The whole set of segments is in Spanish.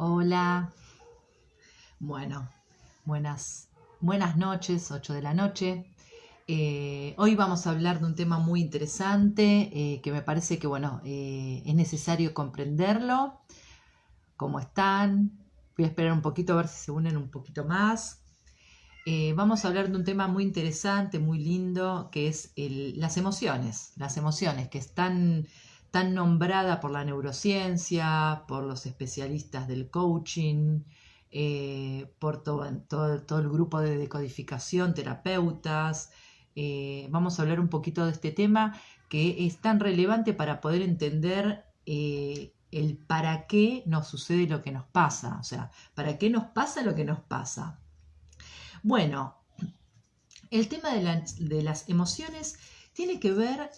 Hola, bueno, buenas noches, 8 de la noche. Hoy vamos a hablar de un tema muy interesante que me parece que, es necesario comprenderlo. ¿Cómo están? Voy a esperar un poquito a ver si se unen un poquito más. Vamos a hablar de un tema muy interesante, muy lindo, que es las emociones que están tan nombrada por la neurociencia, por los especialistas del coaching, por todo el grupo de decodificación, terapeutas. Vamos a hablar un poquito de este tema que es tan relevante para poder entender el para qué nos sucede lo que nos pasa, o sea, para qué nos pasa lo que nos pasa. Bueno, el tema de las emociones tiene que ver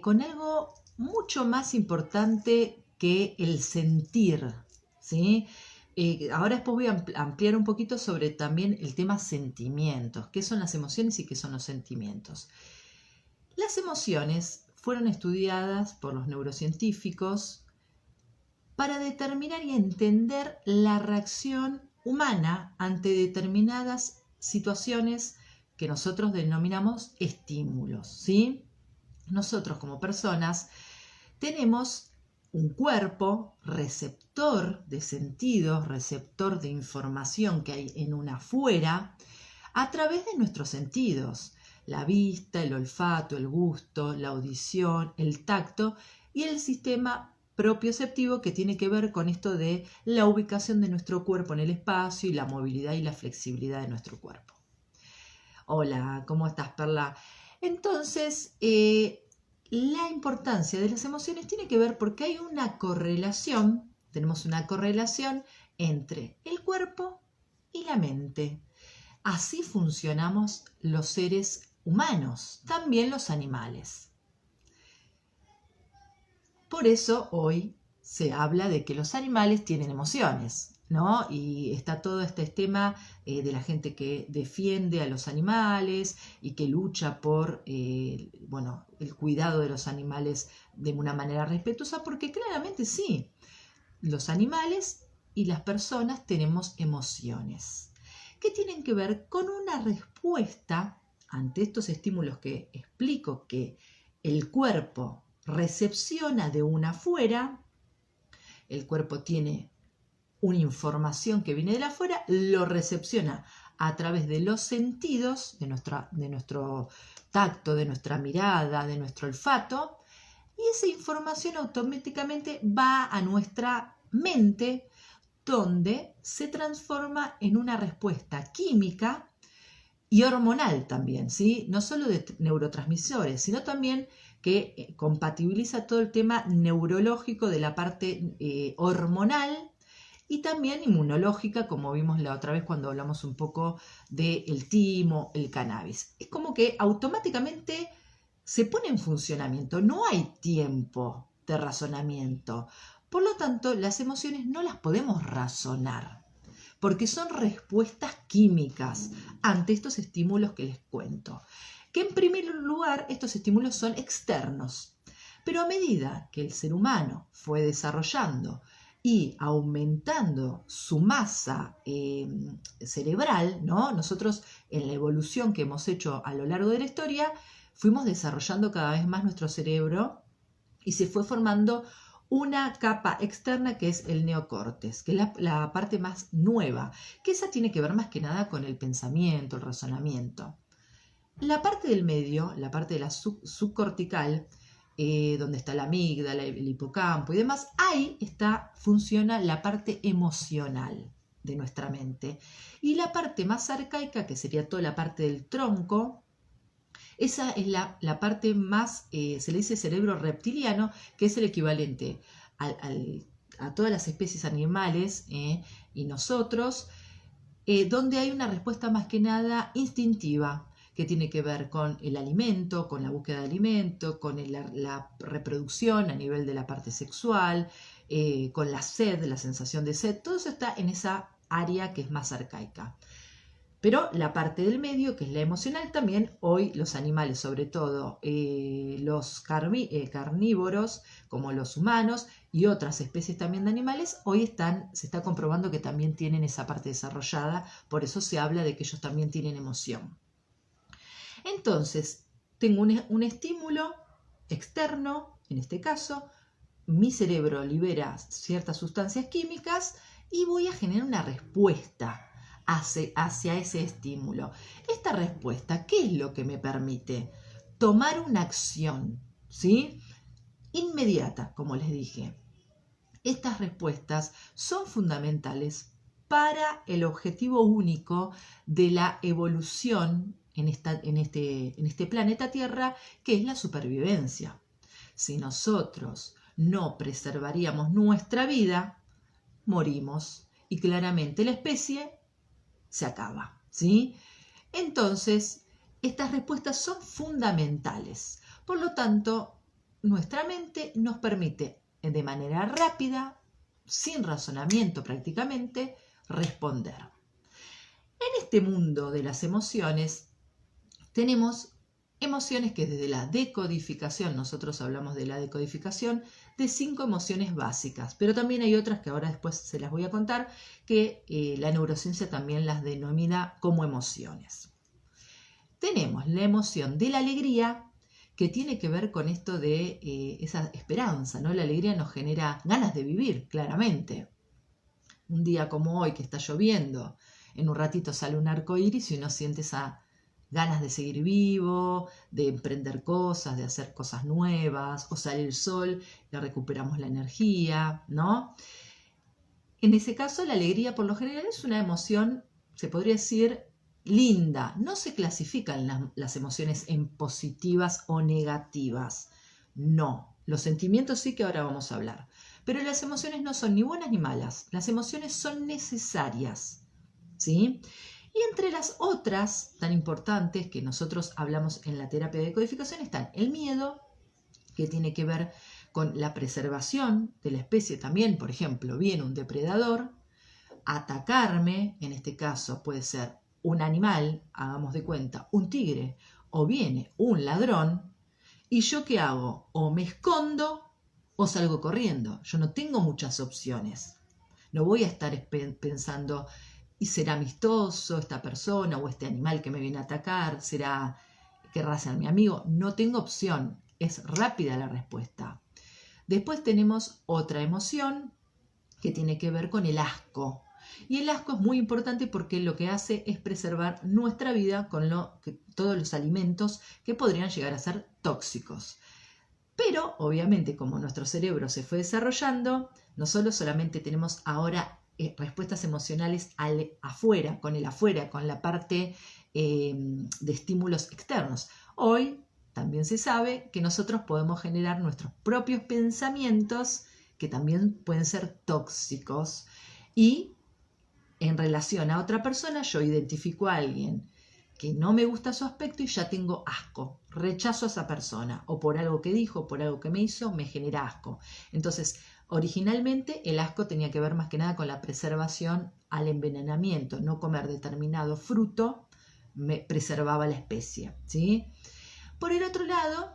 con algo mucho más importante que el sentir, ¿sí? Ahora después voy a ampliar un poquito sobre también el tema sentimientos, qué son las emociones y qué son los sentimientos. Las emociones fueron estudiadas por los neurocientíficos para determinar y entender la reacción humana ante determinadas situaciones que nosotros denominamos estímulos, ¿sí? Nosotros como personas tenemos un cuerpo receptor de sentidos, receptor de información que hay en un afuera a través de nuestros sentidos, la vista, el olfato, el gusto, la audición, el tacto y el sistema propioceptivo que tiene que ver con esto de la ubicación de nuestro cuerpo en el espacio y la movilidad y la flexibilidad de nuestro cuerpo. Hola, ¿cómo estás, Perla? Entonces, la importancia de las emociones tiene que ver porque hay una correlación, tenemos una correlación entre el cuerpo y la mente. Así funcionamos los seres humanos, también los animales. Por eso hoy se habla de que los animales tienen emociones, ¿no? Y está todo este tema de la gente que defiende a los animales y que lucha por el cuidado de los animales de una manera respetuosa, porque claramente sí, los animales y las personas tenemos emociones que tienen que ver con una respuesta ante estos estímulos que explico que el cuerpo recepciona de una afuera, el cuerpo tiene una información que viene de la afuera, lo recepciona a través de los sentidos, de nuestro tacto, de nuestra mirada, de nuestro olfato, y esa información automáticamente va a nuestra mente, donde se transforma en una respuesta química y hormonal también, ¿sí? No solo de neurotransmisores, sino también que compatibiliza todo el tema neurológico de la parte hormonal y también inmunológica, como vimos la otra vez cuando hablamos un poco del timo, el cannabis. Es como que automáticamente se pone en funcionamiento, no hay tiempo de razonamiento. Por lo tanto, las emociones no las podemos razonar, porque son respuestas químicas ante estos estímulos que les cuento. Que en primer lugar, estos estímulos son externos, pero a medida que el ser humano fue desarrollando y aumentando su masa cerebral, ¿no? Nosotros en la evolución que hemos hecho a lo largo de la historia, fuimos desarrollando cada vez más nuestro cerebro y se fue formando una capa externa que es el neocortes, que es la parte más nueva, que esa tiene que ver más que nada con el pensamiento, el razonamiento. La parte del medio, la parte de la subcortical, donde está la amígdala, el hipocampo y demás, ahí funciona la parte emocional de nuestra mente. Y la parte más arcaica, que sería toda la parte del tronco, esa es la parte más, se le dice cerebro reptiliano, que es el equivalente a todas las especies animales y nosotros, donde hay una respuesta más que nada instintiva, que tiene que ver con el alimento, con la búsqueda de alimento, con la reproducción a nivel de la parte sexual, con la sed, la sensación de sed, todo eso está en esa área que es más arcaica. Pero la parte del medio, que es la emocional, también hoy los animales, sobre todo los carnívoros, como los humanos y otras especies también de animales, hoy se está comprobando que también tienen esa parte desarrollada, por eso se habla de que ellos también tienen emoción. Entonces, tengo un estímulo externo, en este caso, mi cerebro libera ciertas sustancias químicas y voy a generar una respuesta hacia ese estímulo. Esta respuesta, ¿qué es lo que me permite? Tomar una acción, ¿sí? Inmediata, como les dije. Estas respuestas son fundamentales para el objetivo único de la evolución en este planeta Tierra, que es la supervivencia. Si nosotros no preservaríamos nuestra vida, morimos y claramente la especie se acaba, ¿sí? Entonces, estas respuestas son fundamentales. Por lo tanto, nuestra mente nos permite de manera rápida, sin razonamiento prácticamente, responder. En este mundo de las emociones, tenemos emociones que desde la decodificación, nosotros hablamos de la decodificación de 5 emociones básicas, pero también hay otras que ahora después se las voy a contar, que la neurociencia también las denomina como emociones. Tenemos la emoción de la alegría, que tiene que ver con esto de esa esperanza, ¿no? La alegría nos genera ganas de vivir, claramente. Un día como hoy que está lloviendo, en un ratito sale un arco iris y uno siente esa ganas de seguir vivo, de emprender cosas, de hacer cosas nuevas, o sale el sol y recuperamos la energía, ¿no? En ese caso, la alegría por lo general es una emoción, se podría decir, linda. No se clasifican las emociones en positivas o negativas. No. Los sentimientos sí, que ahora vamos a hablar. Pero las emociones no son ni buenas ni malas. Las emociones son necesarias, ¿sí? Y entre las otras tan importantes que nosotros hablamos en la terapia de decodificación están el miedo, que tiene que ver con la preservación de la especie también. Por ejemplo, viene un depredador a atacarme, en este caso puede ser un animal, hagamos de cuenta, un tigre, o viene un ladrón, y yo ¿qué hago? O me escondo o salgo corriendo. Yo no tengo muchas opciones. No voy a estar pensando, ¿y será amistoso esta persona o este animal que me viene a atacar? ¿Querrá ser mi amigo? No tengo opción. Es rápida la respuesta. Después tenemos otra emoción que tiene que ver con el asco. Y el asco es muy importante porque lo que hace es preservar nuestra vida con todos los alimentos que podrían llegar a ser tóxicos. Pero, obviamente, como nuestro cerebro se fue desarrollando, no solamente tenemos ahora respuestas emocionales afuera, con la parte de estímulos externos. Hoy también se sabe que nosotros podemos generar nuestros propios pensamientos que también pueden ser tóxicos, y en relación a otra persona yo identifico a alguien que no me gusta su aspecto y ya tengo asco, rechazo a esa persona, o por algo que dijo, por algo que me hizo, me genera asco. Entonces, originalmente el asco tenía que ver más que nada con la preservación al envenenamiento. No comer determinado fruto me preservaba la especie, ¿sí? Por el otro lado,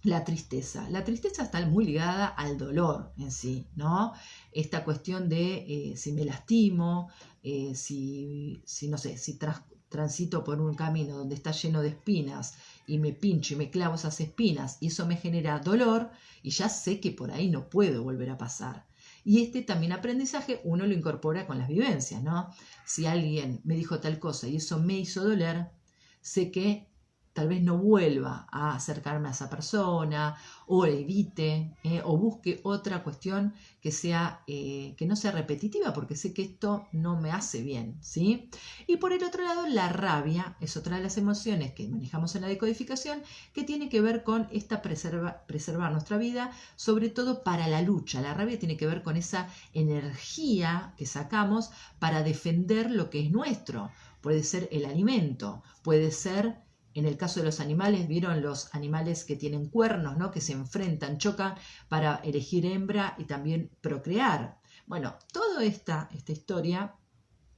la tristeza. La tristeza está muy ligada al dolor en sí, ¿no? Esta cuestión de si me lastimo, no sé, si transito por un camino donde está lleno de espinas y me pincho y me clavo esas espinas y eso me genera dolor y ya sé que por ahí no puedo volver a pasar. Y este también aprendizaje uno lo incorpora con las vivencias, ¿no? Si alguien me dijo tal cosa y eso me hizo doler, sé que tal vez no vuelva a acercarme a esa persona, o evite, o busque otra cuestión que no sea repetitiva, porque sé que esto no me hace bien, ¿sí? Y por el otro lado, la rabia es otra de las emociones que manejamos en la decodificación, que tiene que ver con preservar nuestra vida, sobre todo para la lucha. La rabia tiene que ver con esa energía que sacamos para defender lo que es nuestro. Puede ser el alimento, puede ser, en el caso de los animales, ¿vieron los animales que tienen cuernos, ¿no? Que se enfrentan, chocan para elegir hembra y también procrear? Bueno, toda esta historia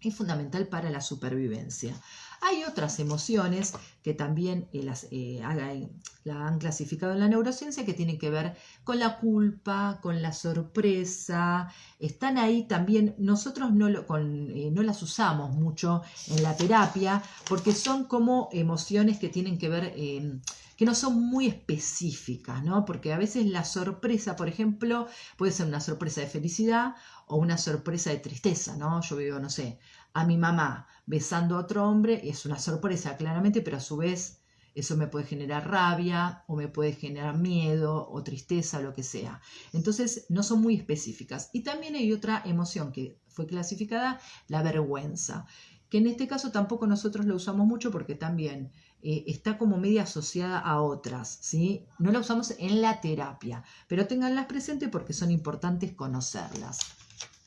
es fundamental para la supervivencia. Hay otras emociones que también la han clasificado en la neurociencia, que tienen que ver con la culpa, con la sorpresa. Están ahí también. Nosotros no las usamos mucho en la terapia porque son como emociones que tienen que ver, que no son muy específicas, ¿no? Porque a veces la sorpresa, por ejemplo, puede ser una sorpresa de felicidad o una sorpresa de tristeza, ¿no? Yo veo, no sé, a mi mamá besando a otro hombre, y es una sorpresa claramente, pero a su vez eso me puede generar rabia o me puede generar miedo o tristeza o lo que sea. Entonces no son muy específicas. Y también hay otra emoción que fue clasificada, la vergüenza, que en este caso tampoco nosotros la usamos mucho porque también está como media asociada a otras, ¿sí? No la usamos en la terapia, pero ténganlas presentes porque son importantes conocerlas.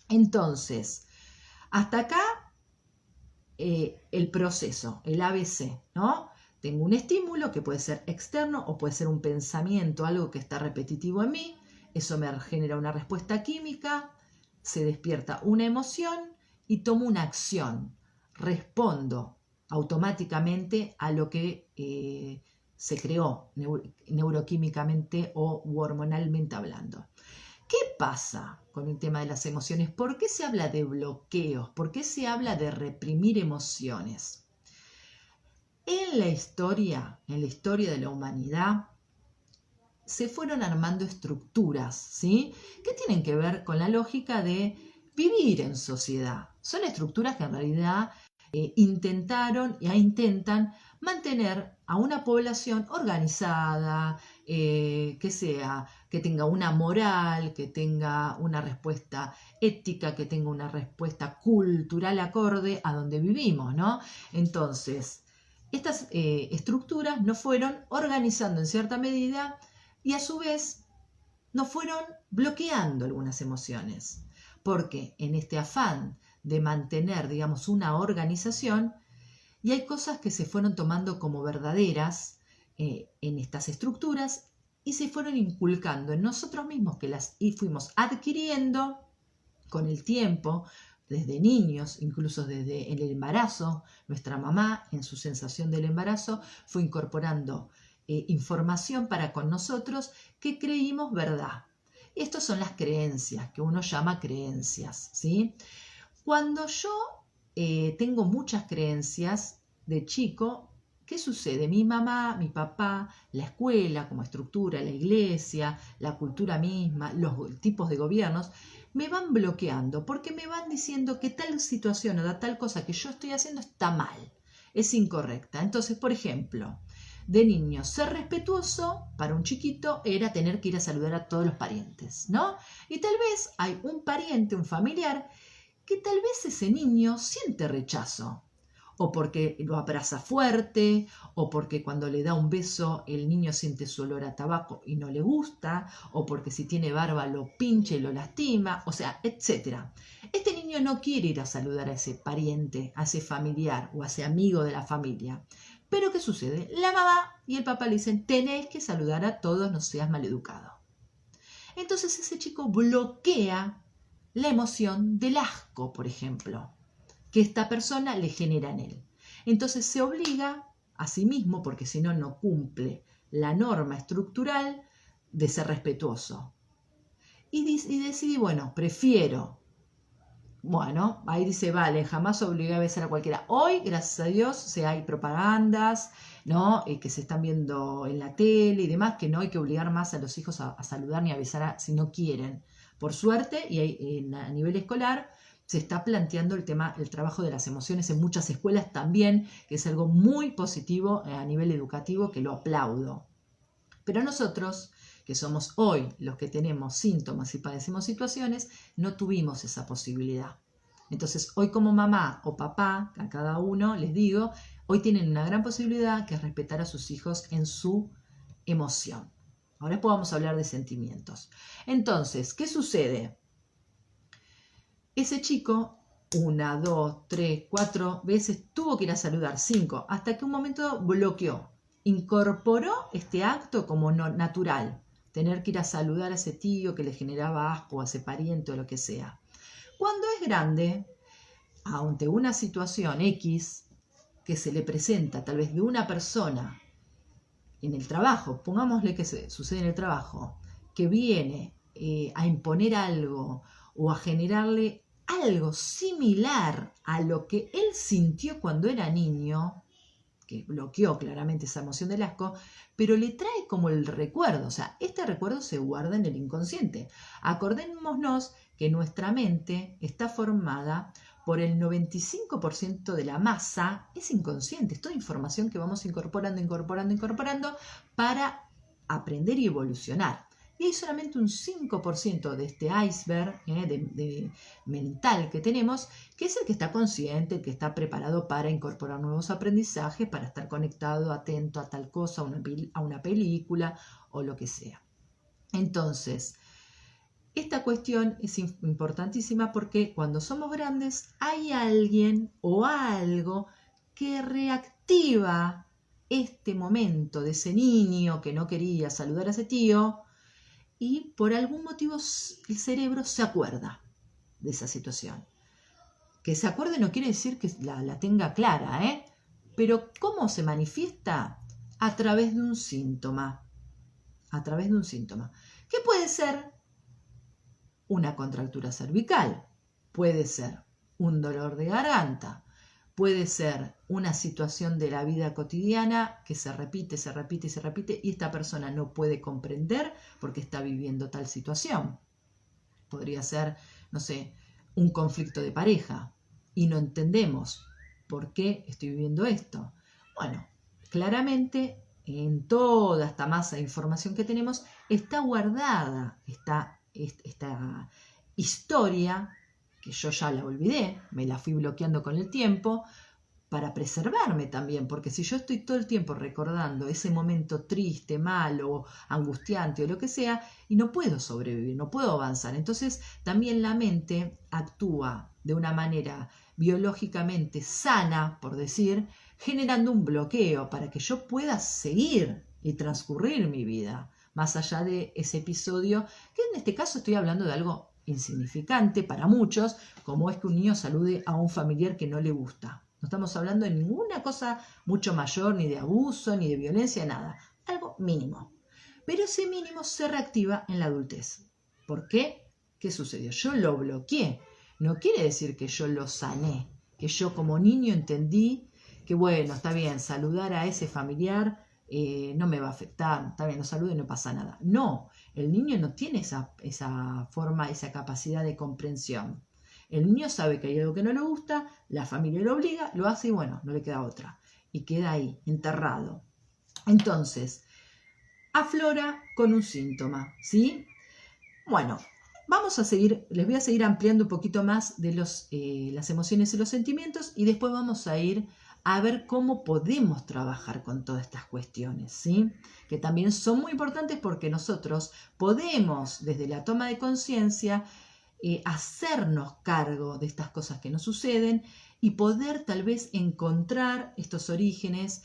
Entonces, hasta acá el proceso, el ABC, ¿no? Tengo un estímulo que puede ser externo o puede ser un pensamiento, algo que está repetitivo en mí, eso me genera una respuesta química, se despierta una emoción y tomo una acción, respondo automáticamente a lo que se creó neuroquímicamente o hormonalmente hablando. ¿Qué pasa con el tema de las emociones? ¿Por qué se habla de bloqueos? ¿Por qué se habla de reprimir emociones? En la historia de la humanidad, se fueron armando estructuras, ¿sí? Que tienen que ver con la lógica de vivir en sociedad. Son estructuras que en realidad intentaron e intentan mantener a una población organizada, que tenga una moral, que tenga una respuesta ética, que tenga una respuesta cultural acorde a donde vivimos, ¿no? Entonces, estas estructuras nos fueron organizando en cierta medida y a su vez nos fueron bloqueando algunas emociones, porque en este afán de mantener, digamos, una organización, y hay cosas que se fueron tomando como verdaderas en estas estructuras y se fueron inculcando en nosotros mismos, que las y fuimos adquiriendo con el tiempo, desde niños, incluso desde el embarazo. Nuestra mamá, en su sensación del embarazo, fue incorporando información para con nosotros que creímos verdad. Estas son las creencias, que uno llama creencias, ¿sí? Cuando yo tengo muchas creencias de chico, ¿qué sucede? Mi mamá, mi papá, la escuela como estructura, la iglesia, la cultura misma, los tipos de gobiernos, me van bloqueando porque me van diciendo que tal situación o tal cosa que yo estoy haciendo está mal, es incorrecta. Entonces, por ejemplo, de niño, ser respetuoso para un chiquito era tener que ir a saludar a todos los parientes, ¿no? Y tal vez hay un pariente, un familiar, que tal vez ese niño siente rechazo, o porque lo abraza fuerte, o porque cuando le da un beso el niño siente su olor a tabaco y no le gusta, o porque si tiene barba lo pincha y lo lastima, o sea, etc. Este niño no quiere ir a saludar a ese pariente, a ese familiar o a ese amigo de la familia. Pero ¿qué sucede? La mamá y el papá le dicen, tenés que saludar a todos, no seas maleducado. Entonces ese chico bloquea la emoción del asco, por ejemplo, que esta persona le genera en él. Entonces se obliga a sí mismo, porque si no, no cumple la norma estructural de ser respetuoso. Y decide, bueno, prefiero. Bueno, ahí dice, vale, jamás obligué a besar a cualquiera. Hoy, gracias a Dios, hay propagandas, ¿no? Que se están viendo en la tele y demás, que no hay que obligar más a los hijos a saludar ni a besar si no quieren. Por suerte, y a nivel escolar, se está planteando el trabajo de las emociones en muchas escuelas también, que es algo muy positivo a nivel educativo, que lo aplaudo. Pero nosotros, que somos hoy los que tenemos síntomas y padecemos situaciones, no tuvimos esa posibilidad. Entonces, hoy como mamá o papá, a cada uno les digo, hoy tienen una gran posibilidad, que es respetar a sus hijos en su emoción. Ahora después vamos a hablar de sentimientos. Entonces, ¿qué sucede? Ese chico, 1, 2, 3, 4 veces tuvo que ir a saludar, 5, hasta que un momento bloqueó. Incorporó este acto como natural, tener que ir a saludar a ese tío que le generaba asco, a ese pariente o lo que sea. Cuando es grande, ante una situación X que se le presenta tal vez de una persona en el trabajo, pongámosle que sucede en el trabajo, que viene a imponer algo o a generarle algo similar a lo que él sintió cuando era niño, que bloqueó claramente esa emoción del asco, pero le trae como el recuerdo, o sea, este recuerdo se guarda en el inconsciente. Acordémonos que nuestra mente está formada por el 95% de la masa, es inconsciente, es toda información que vamos incorporando para aprender y evolucionar. Y hay solamente un 5% de este iceberg mental que tenemos, que es el que está consciente, el que está preparado para incorporar nuevos aprendizajes, para estar conectado, atento a tal cosa, a una película o lo que sea. Entonces, esta cuestión es importantísima porque cuando somos grandes hay alguien o algo que reactiva este momento de ese niño que no quería saludar a ese tío, y por algún motivo el cerebro se acuerda de esa situación. Que se acuerde no quiere decir que la tenga clara, pero ¿cómo se manifiesta? A través de un síntoma. A través de un síntoma. ¿Qué puede ser? Una contractura cervical. Puede ser un dolor de garganta. Puede ser una situación de la vida cotidiana que se repite y esta persona no puede comprender porque está viviendo tal situación. Podría ser, no sé, un conflicto de pareja y no entendemos por qué estoy viviendo esto. Bueno, claramente en toda esta masa de información que tenemos está guardada esta historia que yo ya la olvidé, me la fui bloqueando con el tiempo, para preservarme también, porque si yo estoy todo el tiempo recordando ese momento triste, malo, angustiante o lo que sea, y no puedo sobrevivir, no puedo avanzar. Entonces también la mente actúa de una manera biológicamente sana, por decir, generando un bloqueo para que yo pueda seguir y transcurrir mi vida, más allá de ese episodio, que en este caso estoy hablando de algo insignificante para muchos, como es que un niño salude a un familiar que no le gusta. No estamos hablando de ninguna cosa mucho mayor, ni de abuso, ni de violencia, nada. Algo mínimo. Pero ese mínimo se reactiva en la adultez. ¿Por qué? ¿Qué sucedió? Yo lo bloqueé. No quiere decir que yo lo sané, que yo como niño entendí que bueno, está bien, saludar a ese familiar no me va a afectar, está bien, lo saludo y no pasa nada. No, el niño no tiene esa forma, esa capacidad de comprensión. El niño sabe que hay algo que no le gusta, la familia lo obliga, lo hace y bueno, no le queda otra. Y queda ahí, enterrado. Entonces, aflora con un síntoma, ¿sí? Bueno, les voy a seguir ampliando un poquito más de las emociones y los sentimientos y después vamos a ir a ver cómo podemos trabajar con todas estas cuestiones, ¿sí? Que también son muy importantes porque nosotros podemos, desde la toma de conciencia, hacernos cargo de estas cosas que nos suceden y poder tal vez encontrar estos orígenes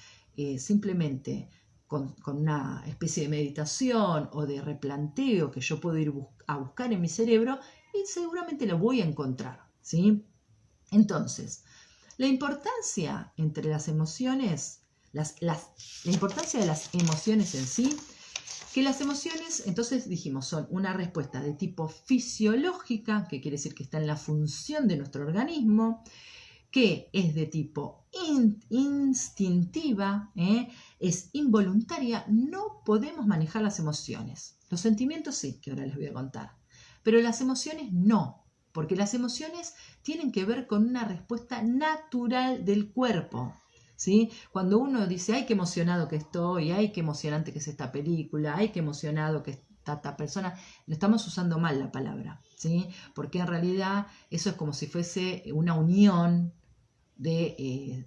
simplemente con una especie de meditación o de replanteo que yo puedo ir a buscar en mi cerebro y seguramente lo voy a encontrar, ¿sí? Entonces, la importancia entre las emociones, la importancia de las emociones en sí, que las emociones, entonces dijimos, son una respuesta de tipo fisiológica, que quiere decir que está en la función de nuestro organismo, que es de tipo instintiva, es involuntaria, no podemos manejar las emociones. Los sentimientos sí, que ahora les voy a contar, pero las emociones no, porque las emociones tienen que ver con una respuesta natural del cuerpo. ¿Sí? Cuando uno dice, ay, qué emocionado que estoy, ay, qué emocionante que es esta película, ay, qué emocionado que está esta persona, lo estamos usando mal la palabra, ¿sí? Porque en realidad eso es como si fuese una unión de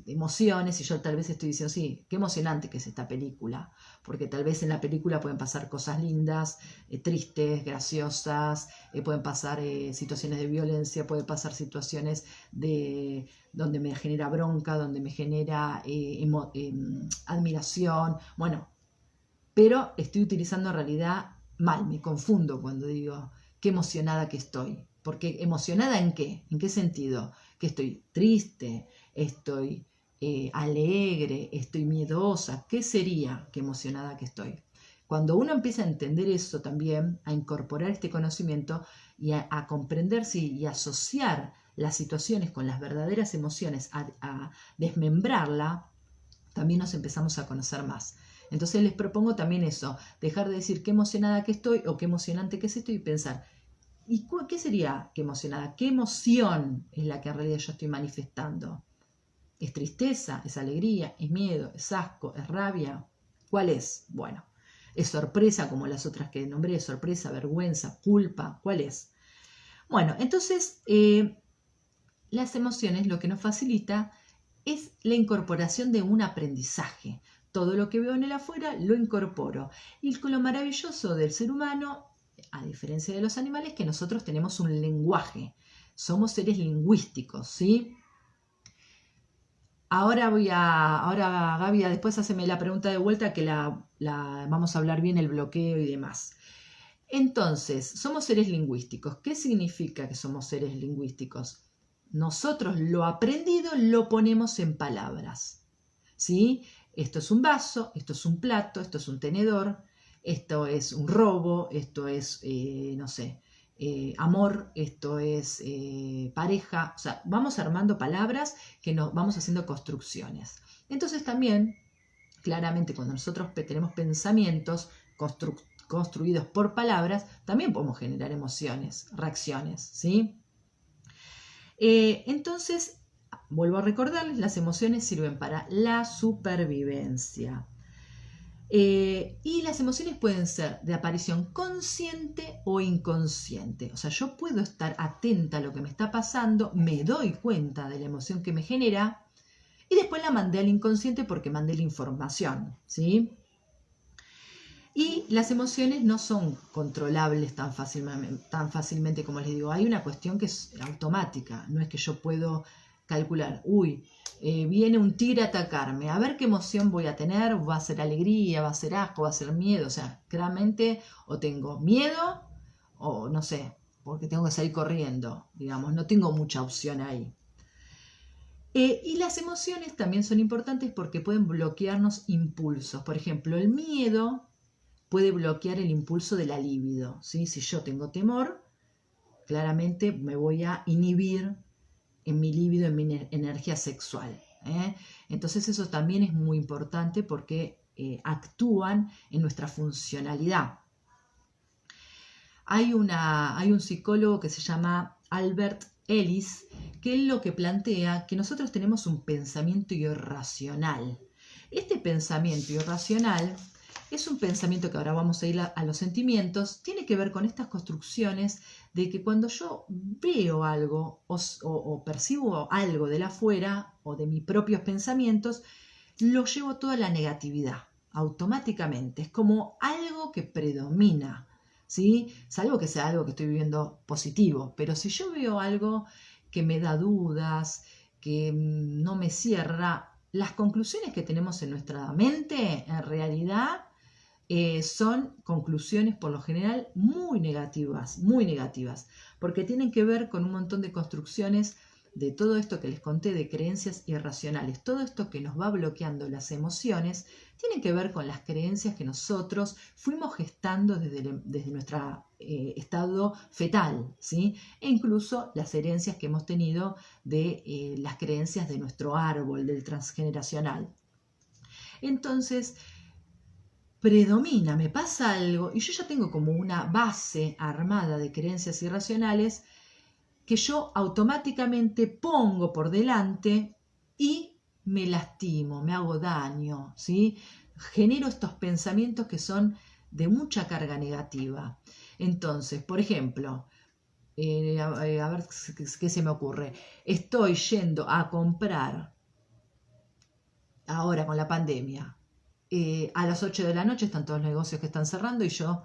emociones y yo tal vez estoy diciendo, sí, qué emocionante que es esta película, porque tal vez en la película pueden pasar cosas lindas, tristes, graciosas, pueden pasar situaciones de violencia, pueden pasar situaciones donde me genera bronca, donde me genera admiración, bueno, pero estoy utilizando en realidad mal, me confundo cuando digo qué emocionada que estoy, porque emocionada ¿en qué? ¿En qué sentido? que estoy triste, estoy alegre, estoy miedosa. ¿Qué sería qué emocionada que estoy? Cuando uno empieza a entender eso también, a incorporar este conocimiento y a comprenderse y asociar las situaciones con las verdaderas emociones, a desmembrarla, también nos empezamos a conocer más. Entonces les propongo también eso, dejar de decir qué emocionada que estoy o qué emocionante que es esto y pensar, ¿y qué sería qué emocionada? ¿Qué emoción es la que en realidad yo estoy manifestando? ¿Es tristeza? ¿Es alegría? ¿Es miedo? ¿Es asco? ¿Es rabia? ¿Cuál es? Bueno, ¿es sorpresa como las otras que nombré? ¿Sorpresa, vergüenza, culpa? ¿Cuál es? Bueno, entonces las emociones lo que nos facilita es la incorporación de un aprendizaje. Todo lo que veo en el afuera lo incorporo. Y lo maravilloso del ser humano, a diferencia de los animales, es que nosotros tenemos un lenguaje. Somos seres lingüísticos, ¿sí? Ahora Gaby, después haceme la pregunta de vuelta que vamos a hablar bien el bloqueo y demás. Entonces, somos seres lingüísticos. ¿Qué significa que somos seres lingüísticos? Nosotros lo aprendido lo ponemos en palabras, ¿sí? Esto es un vaso, esto es un plato, esto es un tenedor, esto es un robo, esto es, no sé, amor, esto es pareja. O sea, vamos armando palabras que nos vamos haciendo construcciones. Entonces también, claramente, cuando nosotros tenemos pensamientos construidos por palabras, también podemos generar emociones, reacciones, ¿sí? Entonces, vuelvo a recordarles, las emociones sirven para la supervivencia. Y las emociones pueden ser de aparición consciente o inconsciente. O sea, yo puedo estar atenta a lo que me está pasando, me doy cuenta de la emoción que me genera y después la mandé al inconsciente porque mandé la información, ¿sí? Y las emociones no son controlables tan fácilmente como les digo. Hay una cuestión que es automática. No es que yo puedo calcular, viene un tigre a atacarme, a ver qué emoción voy a tener, va a ser alegría, va a ser asco, va a ser miedo. O sea, claramente o tengo miedo o no sé, porque tengo que salir corriendo. Digamos, no tengo mucha opción ahí. Y las emociones también son importantes porque pueden bloquearnos impulsos. Por ejemplo, el miedo puede bloquear el impulso de la libido, ¿sí? Si yo tengo temor, claramente me voy a inhibir en mi libido, en mi energía sexual. Entonces eso también es muy importante porque actúan en nuestra funcionalidad. Hay un psicólogo que se llama Albert Ellis, que él lo que plantea que nosotros tenemos un pensamiento irracional. Este pensamiento irracional es un pensamiento que ahora vamos a ir a los sentimientos, tiene que ver con estas construcciones de que cuando yo veo algo o percibo algo de la afuera o de mis propios pensamientos, lo llevo toda la negatividad, automáticamente. Es como algo que predomina, ¿sí? Salvo que sea algo que estoy viviendo positivo, pero si yo veo algo que me da dudas, que no me cierra, las conclusiones que tenemos en nuestra mente en realidad son conclusiones por lo general muy negativas, porque tienen que ver con un montón de construcciones de todo esto que les conté, de creencias irracionales. Todo esto que nos va bloqueando las emociones tiene que ver con las creencias que nosotros fuimos gestando desde nuestro estado fetal, ¿sí? E incluso las herencias que hemos tenido de las creencias de nuestro árbol, del transgeneracional. Entonces, predomina, me pasa algo y yo ya tengo como una base armada de creencias irracionales que yo automáticamente pongo por delante y me lastimo, me hago daño, ¿sí? Genero estos pensamientos que son de mucha carga negativa. Entonces, por ejemplo, a ver qué se me ocurre. Estoy yendo a comprar ahora con la pandemia. A las 8 de la noche están todos los negocios que están cerrando y yo,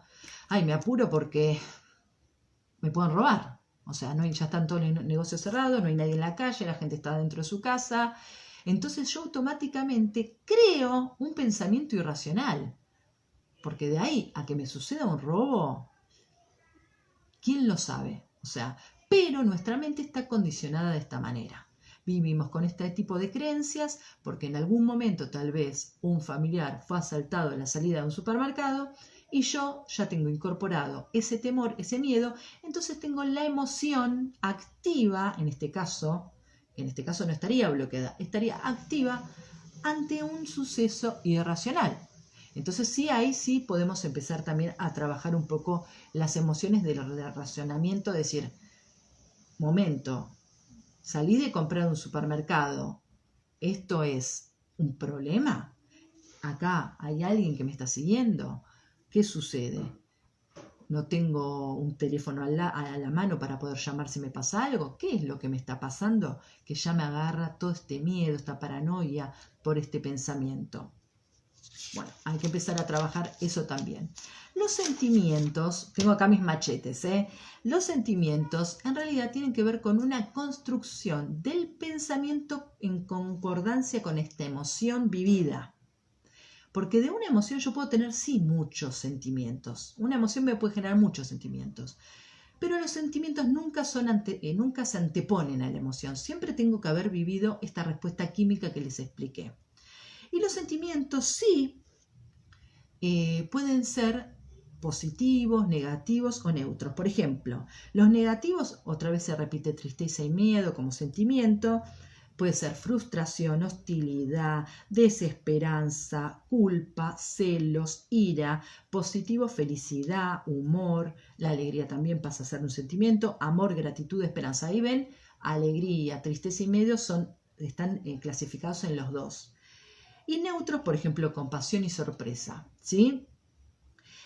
me apuro porque me pueden robar. O sea, ya están todos los negocios cerrados, no hay nadie en la calle, la gente está dentro de su casa. Entonces yo automáticamente creo un pensamiento irracional. Porque de ahí a que me suceda un robo, ¿quién lo sabe? O sea, Pero nuestra mente está condicionada de esta manera. Vivimos con este tipo de creencias porque en algún momento tal vez un familiar fue asaltado a la salida de un supermercado y yo ya tengo incorporado ese temor, ese miedo, entonces tengo la emoción activa, en este caso no estaría bloqueada, estaría activa ante un suceso irracional. Entonces sí podemos empezar también a trabajar un poco las emociones del razonamiento, decir, momento, salí de comprar un supermercado, ¿esto es un problema? Acá hay alguien que me está siguiendo. ¿Qué sucede? ¿No tengo un teléfono a la mano para poder llamar si me pasa algo? ¿Qué es lo que me está pasando? Que ya me agarra todo este miedo, esta paranoia por este pensamiento. Bueno, hay que empezar a trabajar eso también. Los sentimientos, tengo acá mis machetes, los sentimientos en realidad tienen que ver con una construcción del pensamiento en concordancia con esta emoción vivida. Porque de una emoción yo puedo tener, sí, muchos sentimientos. Una emoción me puede generar muchos sentimientos. Pero los sentimientos nunca se anteponen a la emoción. Siempre tengo que haber vivido esta respuesta química que les expliqué. Y los sentimientos sí pueden ser positivos, negativos o neutros. Por ejemplo, los negativos, otra vez se repite tristeza y miedo como sentimiento. Puede ser frustración, hostilidad, desesperanza, culpa, celos, ira. Positivo, felicidad, humor. La alegría también pasa a ser un sentimiento. Amor, gratitud, esperanza. Ahí ven, alegría, tristeza y miedo están clasificados en los dos. Y neutros, por ejemplo, compasión y sorpresa, ¿sí?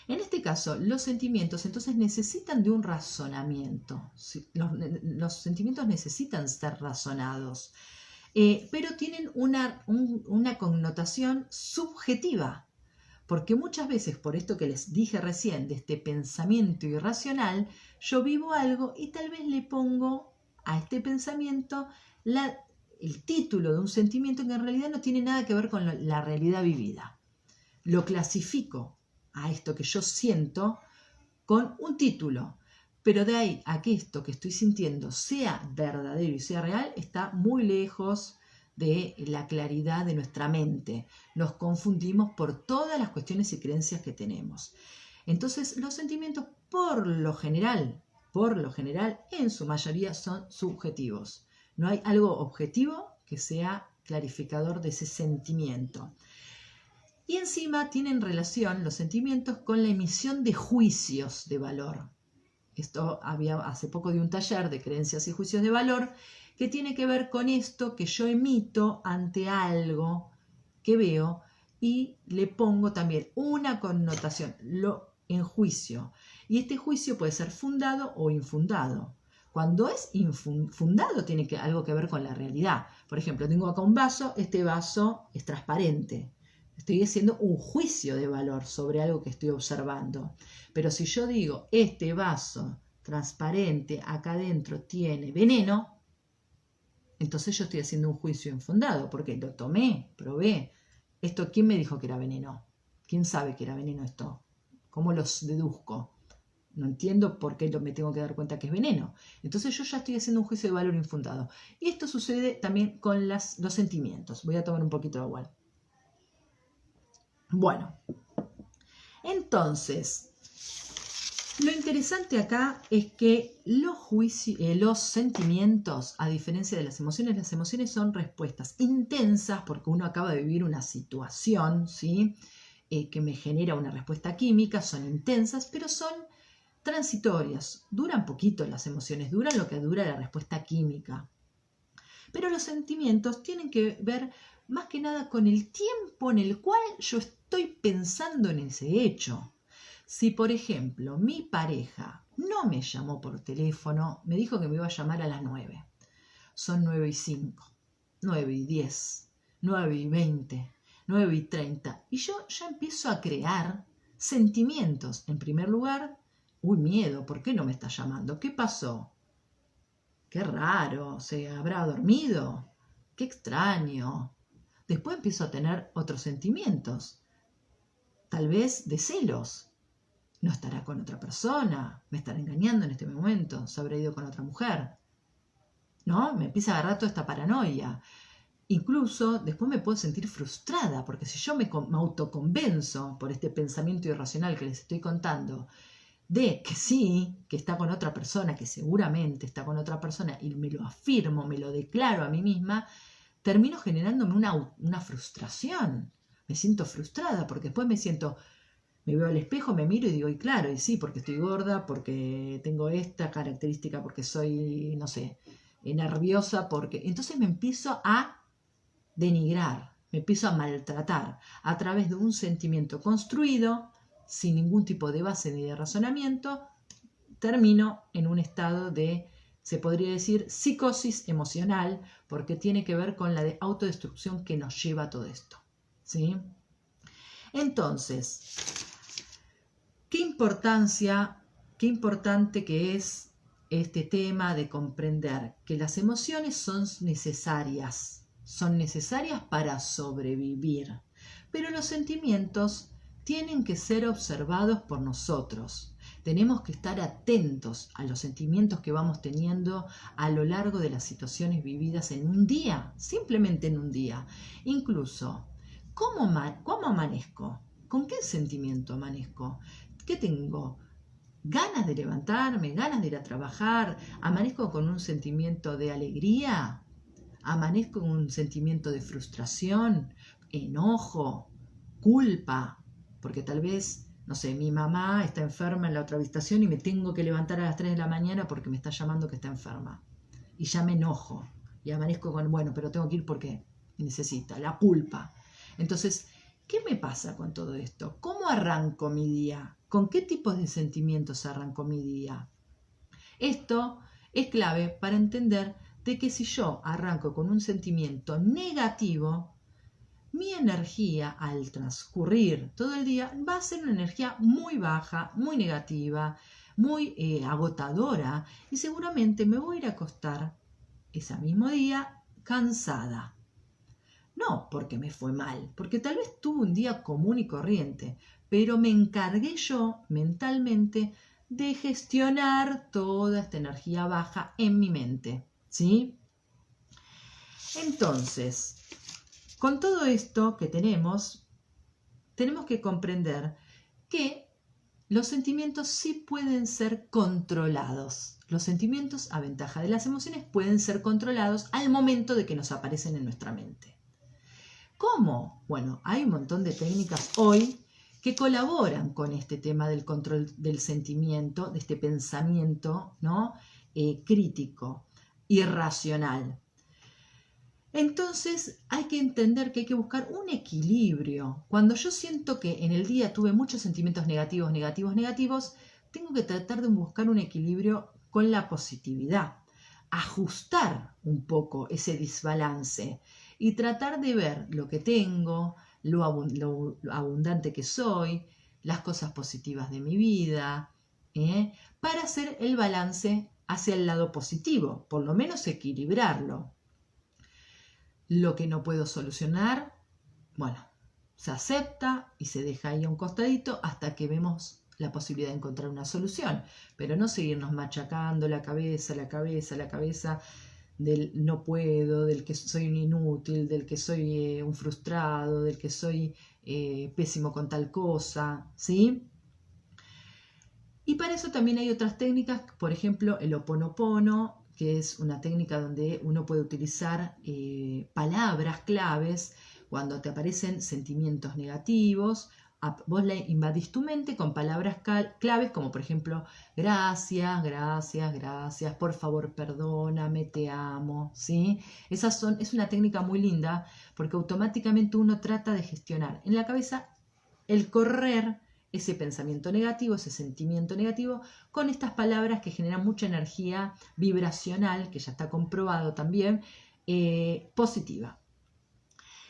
En este caso, los sentimientos entonces necesitan de un razonamiento. ¿Sí? Los sentimientos necesitan ser razonados, pero tienen una connotación subjetiva, porque muchas veces, por esto que les dije recién, de este pensamiento irracional, yo vivo algo y tal vez le pongo a este pensamiento el título de un sentimiento que en realidad no tiene nada que ver con la realidad vivida. Lo clasifico a esto que yo siento con un título, pero de ahí a que esto que estoy sintiendo sea verdadero y sea real, está muy lejos de la claridad de nuestra mente. Nos confundimos por todas las cuestiones y creencias que tenemos. Entonces, los sentimientos por lo general, en su mayoría son subjetivos. No hay algo objetivo que sea clarificador de ese sentimiento. Y encima tienen relación los sentimientos con la emisión de juicios de valor. Esto había hace poco de un taller de creencias y juicios de valor que tiene que ver con esto que yo emito ante algo que veo y le pongo también una connotación, lo enjuicio. Y este juicio puede ser fundado o infundado. Cuando es infundado tiene algo que ver con la realidad. Por ejemplo, tengo acá un vaso, este vaso es transparente. Estoy haciendo un juicio de valor sobre algo que estoy observando. Pero si yo digo, este vaso transparente acá adentro tiene veneno, entonces yo estoy haciendo un juicio infundado, porque lo tomé, probé. ¿Esto quién me dijo que era veneno? ¿Quién sabe que era veneno esto? ¿Cómo los deduzco? No entiendo por qué me tengo que dar cuenta que es veneno. Entonces yo ya estoy haciendo un juicio de valor infundado. Y esto sucede también con los sentimientos. Voy a tomar un poquito de agua. Bueno, entonces, lo interesante acá es que los sentimientos, a diferencia de las emociones son respuestas intensas porque uno acaba de vivir una situación, ¿sí? Que me genera una respuesta química, son intensas, pero son transitorias. Duran poquito las emociones, duran lo que dura la respuesta química. Pero los sentimientos tienen que ver más que nada con el tiempo en el cual yo estoy pensando en ese hecho. Si, por ejemplo, mi pareja no me llamó por teléfono, me dijo que me iba a llamar a las 9. Son 9:05, 9:10, 9:20, 9:30. Y yo ya empiezo a crear sentimientos. En primer lugar, miedo, ¿por qué no me está llamando? ¿Qué pasó? Qué raro, ¿se habrá dormido? Qué extraño. Después empiezo a tener otros sentimientos, tal vez de celos. no estará con otra persona, me estará engañando en este momento, se habrá ido con otra mujer, ¿no? Me empieza a agarrar toda esta paranoia. Incluso después me puedo sentir frustrada, porque si yo me autoconvenzo por este pensamiento irracional que les estoy contando, de que sí, que está con otra persona, que seguramente está con otra persona, y me lo afirmo, me lo declaro a mí misma, termino generándome una frustración. Me siento frustrada porque después me veo al espejo, me miro y digo, y claro, y sí, porque estoy gorda, porque tengo esta característica, porque soy, no sé, nerviosa, porque... Entonces me empiezo a denigrar, me empiezo a maltratar a través de un sentimiento construido, sin ningún tipo de base ni de razonamiento, termino en un estado de, se podría decir, psicosis emocional, porque tiene que ver con la de autodestrucción que nos lleva a todo esto. ¿Sí? Entonces, qué importante que es este tema de comprender que las emociones son necesarias para sobrevivir, pero los sentimientos tienen que ser observados por nosotros. Tenemos que estar atentos a los sentimientos que vamos teniendo a lo largo de las situaciones vividas en un día, simplemente en un día. Incluso, ¿cómo amanezco? ¿Con qué sentimiento amanezco? ¿Qué tengo? ¿Ganas de levantarme? ¿Ganas de ir a trabajar? ¿Amanezco con un sentimiento de alegría? ¿Amanezco con un sentimiento de frustración, enojo, culpa? Porque tal vez, no sé, mi mamá está enferma en la otra habitación y me tengo que levantar a las 3 de la mañana porque me está llamando que está enferma. Y ya me enojo. Y amanezco con, bueno, pero tengo que ir porque necesita. La culpa. Entonces, ¿qué me pasa con todo esto? ¿Cómo arranco mi día? ¿Con qué tipos de sentimientos arranco mi día? Esto es clave para entender de que si yo arranco con un sentimiento negativo, mi energía al transcurrir todo el día va a ser una energía muy baja, muy negativa, muy agotadora, y seguramente me voy a ir a acostar ese mismo día cansada. No porque me fue mal, porque tal vez tuve un día común y corriente, pero me encargué yo mentalmente de gestionar toda esta energía baja en mi mente, ¿sí? Entonces, con todo esto que tenemos que comprender que los sentimientos sí pueden ser controlados. Los sentimientos, a ventaja de las emociones, pueden ser controlados al momento de que nos aparecen en nuestra mente. ¿Cómo? Bueno, hay un montón de técnicas hoy que colaboran con este tema del control del sentimiento, de este pensamiento, ¿no? Crítico, irracional. Entonces hay que entender que hay que buscar un equilibrio. Cuando yo siento que en el día tuve muchos sentimientos negativos, tengo que tratar de buscar un equilibrio con la positividad, ajustar un poco ese desbalance y tratar de ver lo que tengo, lo abundante que soy, las cosas positivas de mi vida, para hacer el balance hacia el lado positivo, por lo menos equilibrarlo. Lo que no puedo solucionar, bueno, se acepta y se deja ahí a un costadito hasta que vemos la posibilidad de encontrar una solución, pero no seguirnos machacando la cabeza del no puedo, del que soy un inútil, del que soy un frustrado, del que soy pésimo con tal cosa, ¿sí? Y para eso también hay otras técnicas, por ejemplo, el Ho'oponopono, que es una técnica donde uno puede utilizar palabras claves cuando te aparecen sentimientos negativos. Vos le invadís tu mente con palabras claves como por ejemplo gracias, por favor perdóname, te amo, ¿sí? Es una técnica muy linda porque automáticamente uno trata de gestionar en la cabeza el correr ese pensamiento negativo, ese sentimiento negativo, con estas palabras que generan mucha energía vibracional, que ya está comprobado también, positiva.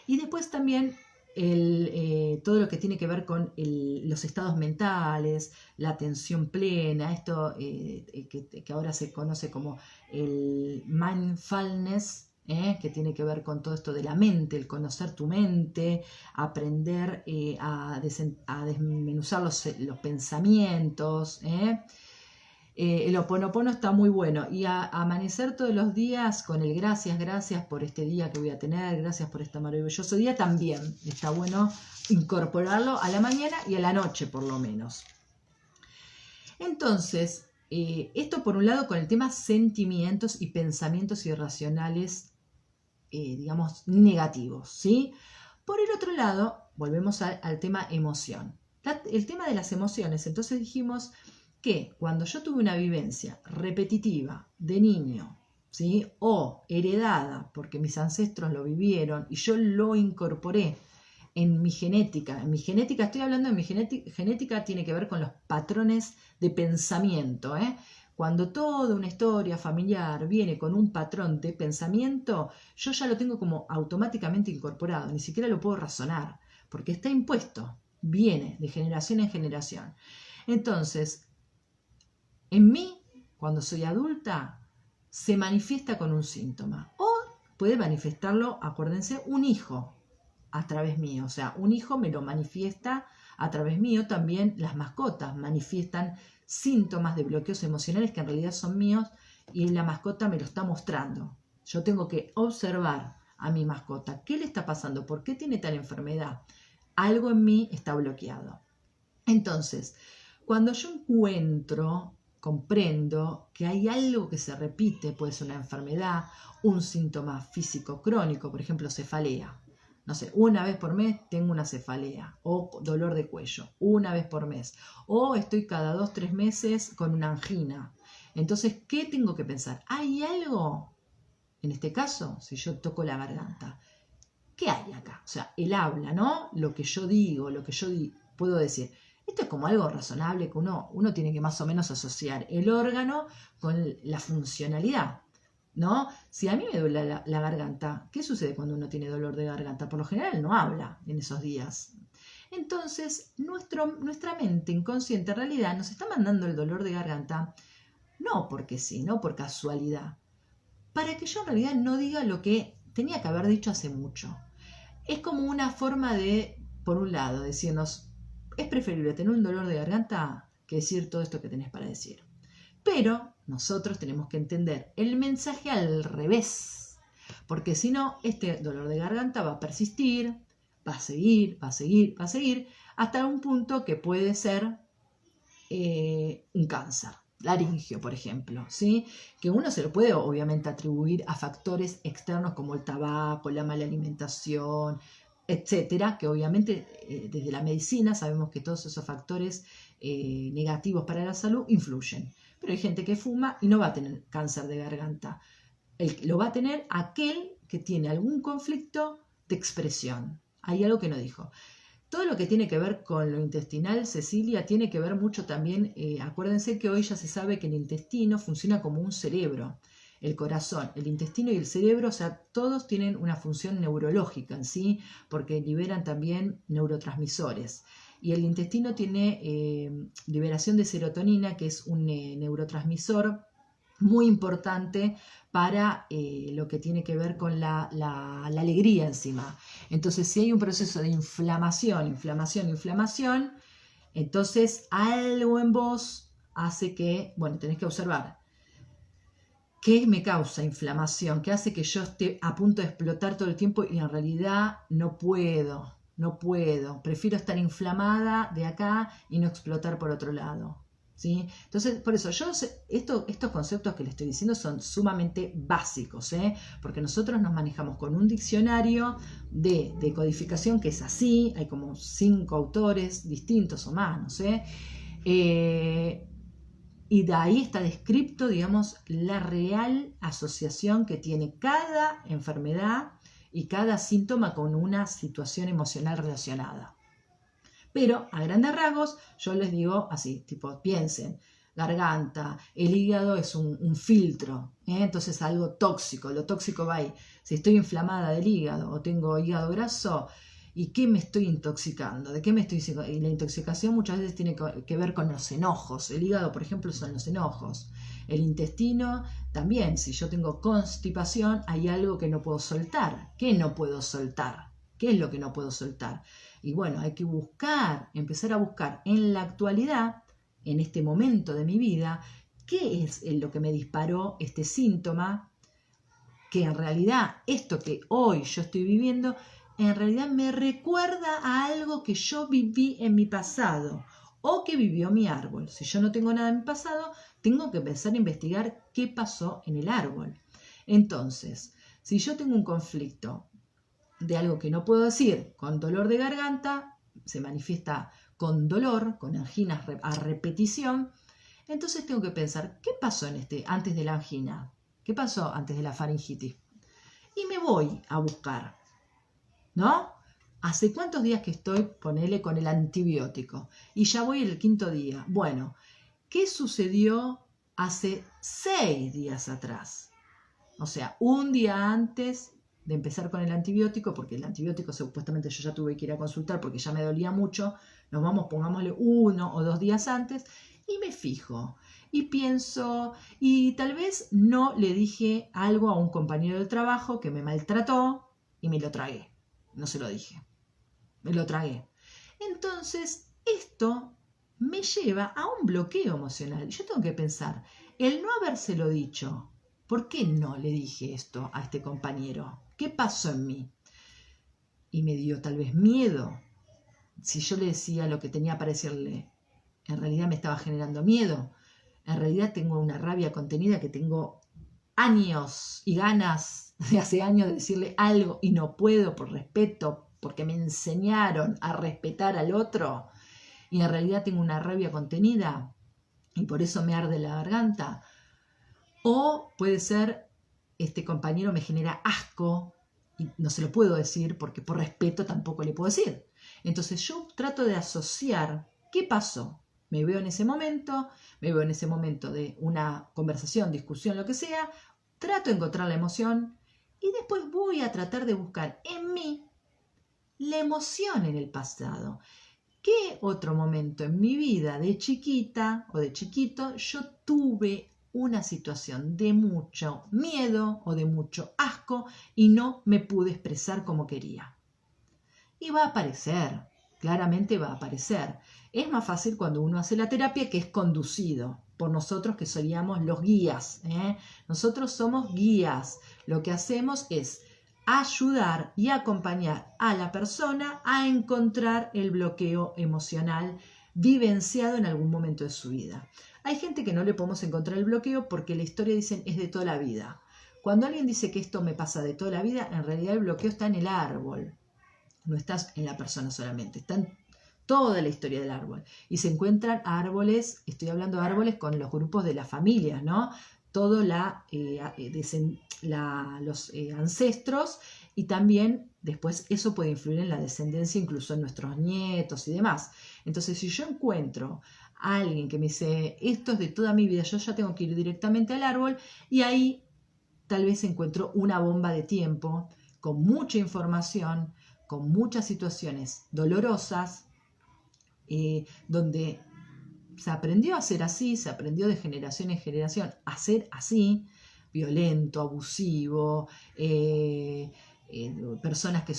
Y después también todo lo que tiene que ver con los estados mentales, la atención plena, esto que ahora se conoce como el mindfulness, que tiene que ver con todo esto de la mente, el conocer tu mente, aprender a desmenuzar los pensamientos. El Ho'oponopono está muy bueno, y amanecer todos los días con el gracias, gracias por este día que voy a tener, gracias por este maravilloso día, también está bueno incorporarlo a la mañana y a la noche por lo menos. Entonces, esto por un lado con el tema sentimientos y pensamientos irracionales, digamos, negativos, ¿sí? Por el otro lado, volvemos al tema emoción. El tema de las emociones, entonces dijimos que cuando yo tuve una vivencia repetitiva de niño, ¿sí? O heredada, porque mis ancestros lo vivieron y yo lo incorporé en mi genética. En mi genética, estoy hablando de mi genética, tiene que ver con los patrones de pensamiento. Cuando toda una historia familiar viene con un patrón de pensamiento, yo ya lo tengo como automáticamente incorporado, ni siquiera lo puedo razonar, porque está impuesto, viene de generación en generación. Entonces, en mí, cuando soy adulta, se manifiesta con un síntoma. O puede manifestarlo, acuérdense, un hijo a través mío. O sea, un hijo me lo manifiesta a través mío. También las mascotas manifiestan síntomas de bloqueos emocionales que en realidad son míos y la mascota me lo está mostrando. Yo tengo que observar a mi mascota. ¿Qué le está pasando? ¿Por qué tiene tal enfermedad? Algo en mí está bloqueado. Entonces, cuando yo comprendo que hay algo que se repite, puede ser una enfermedad, un síntoma físico crónico, por ejemplo, cefalea. No sé, una vez por mes tengo una cefalea o dolor de cuello, una vez por mes. O estoy cada 2-3 meses con una angina. Entonces, ¿qué tengo que pensar? ¿Hay algo? En este caso, si yo toco la garganta, ¿qué hay acá? O sea, el habla, ¿no? Lo que yo digo, lo que yo puedo decir. Esto es como algo razonable que uno tiene que más o menos asociar el órgano con la funcionalidad, ¿no? Si a mí me duele la garganta, ¿qué sucede cuando uno tiene dolor de garganta? Por lo general no habla en esos días. Entonces, nuestra mente inconsciente en realidad nos está mandando el dolor de garganta, no porque sí, no por casualidad, para que yo en realidad no diga lo que tenía que haber dicho hace mucho. Es como una forma de, por un lado, decirnos, es preferible tener un dolor de garganta que decir todo esto que tenés para decir. Pero nosotros tenemos que entender el mensaje al revés, porque si no, este dolor de garganta va a persistir, va a seguir, va a seguir, va a seguir, hasta un punto que puede ser un cáncer laringio, por ejemplo, ¿sí? Que uno se lo puede obviamente atribuir a factores externos como el tabaco, la mala alimentación, etcétera, que obviamente desde la medicina sabemos que todos esos factores negativos para la salud influyen. Pero hay gente que fuma y no va a tener cáncer de garganta. Lo va a tener aquel que tiene algún conflicto de expresión. Hay algo que no dijo. Todo lo que tiene que ver con lo intestinal, Cecilia, tiene que ver mucho también, acuérdense que hoy ya se sabe que el intestino funciona como un cerebro, el corazón, el intestino y el cerebro, o sea, todos tienen una función neurológica en sí, porque liberan también neurotransmisores. Y el intestino tiene liberación de serotonina, que es un neurotransmisor muy importante para lo que tiene que ver con la alegría encima. Entonces, si hay un proceso de inflamación, entonces algo en vos hace que, bueno, tenés que observar qué me causa inflamación, qué hace que yo esté a punto de explotar todo el tiempo y en realidad no puedo, prefiero estar inflamada de acá y no explotar por otro lado. ¿Sí? Entonces, por eso, estos conceptos que les estoy diciendo son sumamente básicos, porque nosotros nos manejamos con un diccionario de codificación que es así, hay como 5 autores distintos o más, no sé, y de ahí está descrito, digamos, la real asociación que tiene cada enfermedad y cada síntoma con una situación emocional relacionada. Pero a grandes rasgos yo les digo así, tipo, piensen, garganta, el hígado es un filtro, entonces algo tóxico, lo tóxico va ahí. Si estoy inflamada del hígado o tengo hígado graso, ¿y qué me estoy intoxicando? ¿De qué me estoy intoxicando? Y la intoxicación muchas veces tiene que ver con los enojos. El hígado, por ejemplo, son los enojos. El intestino también, si yo tengo constipación, hay algo que no puedo soltar. ¿Qué no puedo soltar? ¿Qué es lo que no puedo soltar? Y bueno, hay que empezar a buscar en la actualidad, en este momento de mi vida, qué es lo que me disparó este síntoma, que en realidad esto que hoy yo estoy viviendo, en realidad me recuerda a algo que yo viví en mi pasado o que vivió mi árbol. Si yo no tengo nada en mi pasado, tengo que empezar a investigar qué pasó en el árbol. Entonces, si yo tengo un conflicto de algo que no puedo decir, con dolor de garganta, se manifiesta con dolor, con anginas a repetición, entonces tengo que pensar, ¿qué pasó antes de la angina? ¿Qué pasó antes de la faringitis? Y me voy a buscar, ¿no? ¿Hace cuántos días que estoy, ponele, con el antibiótico? Y ya voy el 5.º día. Bueno, ¿qué sucedió hace 6 días atrás? O sea, un día antes de empezar con el antibiótico, porque el antibiótico supuestamente yo ya tuve que ir a consultar porque ya me dolía mucho, pongámosle 1 o 2 días antes, y me fijo, y pienso, y tal vez no le dije algo a un compañero de trabajo que me maltrató y me lo tragué. No se lo dije, me lo tragué. Entonces, esto me lleva a un bloqueo emocional. Yo tengo que pensar, el no habérselo dicho, ¿por qué no le dije esto a este compañero? ¿Qué pasó en mí? Y me dio tal vez miedo. Si yo le decía lo que tenía para decirle, en realidad me estaba generando miedo. En realidad tengo una rabia contenida que tengo años y ganas de hace años de decirle algo y no puedo por respeto, porque me enseñaron a respetar al otro. Y en realidad tengo una rabia contenida y por eso me arde la garganta. O puede ser, este compañero me genera asco y no se lo puedo decir porque por respeto tampoco le puedo decir. Entonces yo trato de asociar qué pasó. Me veo en ese momento de una conversación, discusión, lo que sea, trato de encontrar la emoción y después voy a tratar de buscar en mí la emoción en el pasado. ¿Qué otro momento en mi vida de chiquita o de chiquito yo tuve una situación de mucho miedo o de mucho asco y no me pude expresar como quería? Y va a aparecer, claramente va a aparecer. Es más fácil cuando uno hace la terapia, que es conducido por nosotros que seríamos los guías. Nosotros somos guías. Lo que hacemos es ayudar y acompañar a la persona a encontrar el bloqueo emocional vivenciado en algún momento de su vida. Hay gente que no le podemos encontrar el bloqueo porque la historia, dicen, es de toda la vida. Cuando alguien dice que esto me pasa de toda la vida, en realidad el bloqueo está en el árbol. No está en la persona solamente, está en toda la historia del árbol. Y se encuentran árboles, estoy hablando de árboles con los grupos de las familias, ¿no? Todo los ancestros, y también después eso puede influir en la descendencia, incluso en nuestros nietos y demás. Entonces, si yo encuentro a alguien que me dice, esto es de toda mi vida, yo ya tengo que ir directamente al árbol, y ahí tal vez encuentro una bomba de tiempo con mucha información, con muchas situaciones dolorosas, donde se aprendió a ser así, se aprendió de generación en generación a ser así, violento, abusivo, personas que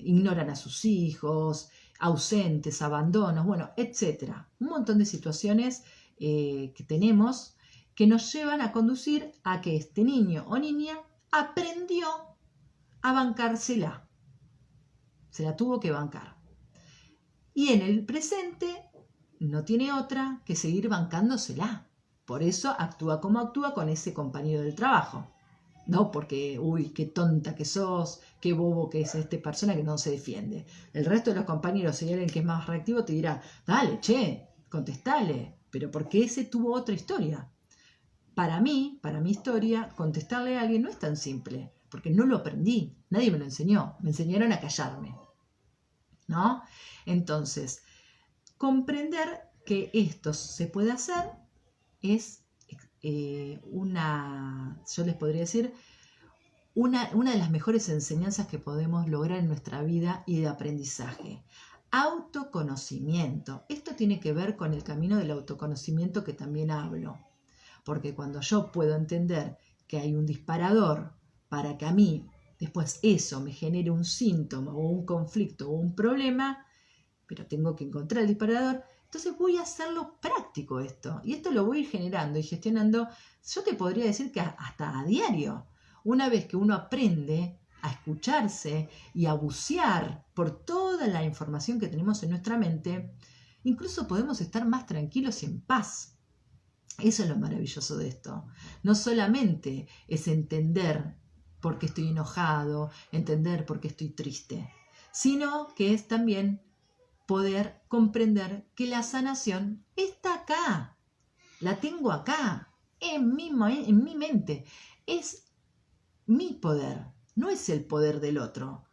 ignoran a sus hijos, ausentes, abandonos, bueno, etcétera. Un montón de situaciones que tenemos que nos llevan a conducir a que este niño o niña aprendió a bancársela. Se la tuvo que bancar. Y en el presente no tiene otra que seguir bancándosela. Por eso actúa como actúa con ese compañero del trabajo. No porque, uy, qué tonta que sos, qué bobo que es esta persona que no se defiende. El resto de los compañeros, si hay alguien que es más reactivo, te dirá, dale, che, contestale. Pero porque ese tuvo otra historia. Para mí, para mi historia, contestarle a alguien no es tan simple, porque no lo aprendí, nadie me lo enseñó, me enseñaron a callarme, ¿no? Entonces, comprender que esto se puede hacer es yo les podría decir, una de las mejores enseñanzas que podemos lograr en nuestra vida y de aprendizaje. Autoconocimiento. Esto tiene que ver con el camino del autoconocimiento que también hablo. porque cuando yo puedo entender que hay un disparador para que a mí después eso me genere un síntoma o un conflicto o un problema, pero tengo que encontrar el disparador, entonces voy a hacerlo práctico esto. Y esto lo voy a ir generando y gestionando, yo te podría decir que hasta a diario. Una vez que uno aprende a escucharse y a bucear por toda la información que tenemos en nuestra mente, incluso podemos estar más tranquilos y en paz. Eso es lo maravilloso de esto. No solamente es entender por qué estoy enojado, entender por qué estoy triste, sino que es también poder comprender que la sanación está acá, la tengo acá, en mi mente. Es mi poder, no es el poder del otro.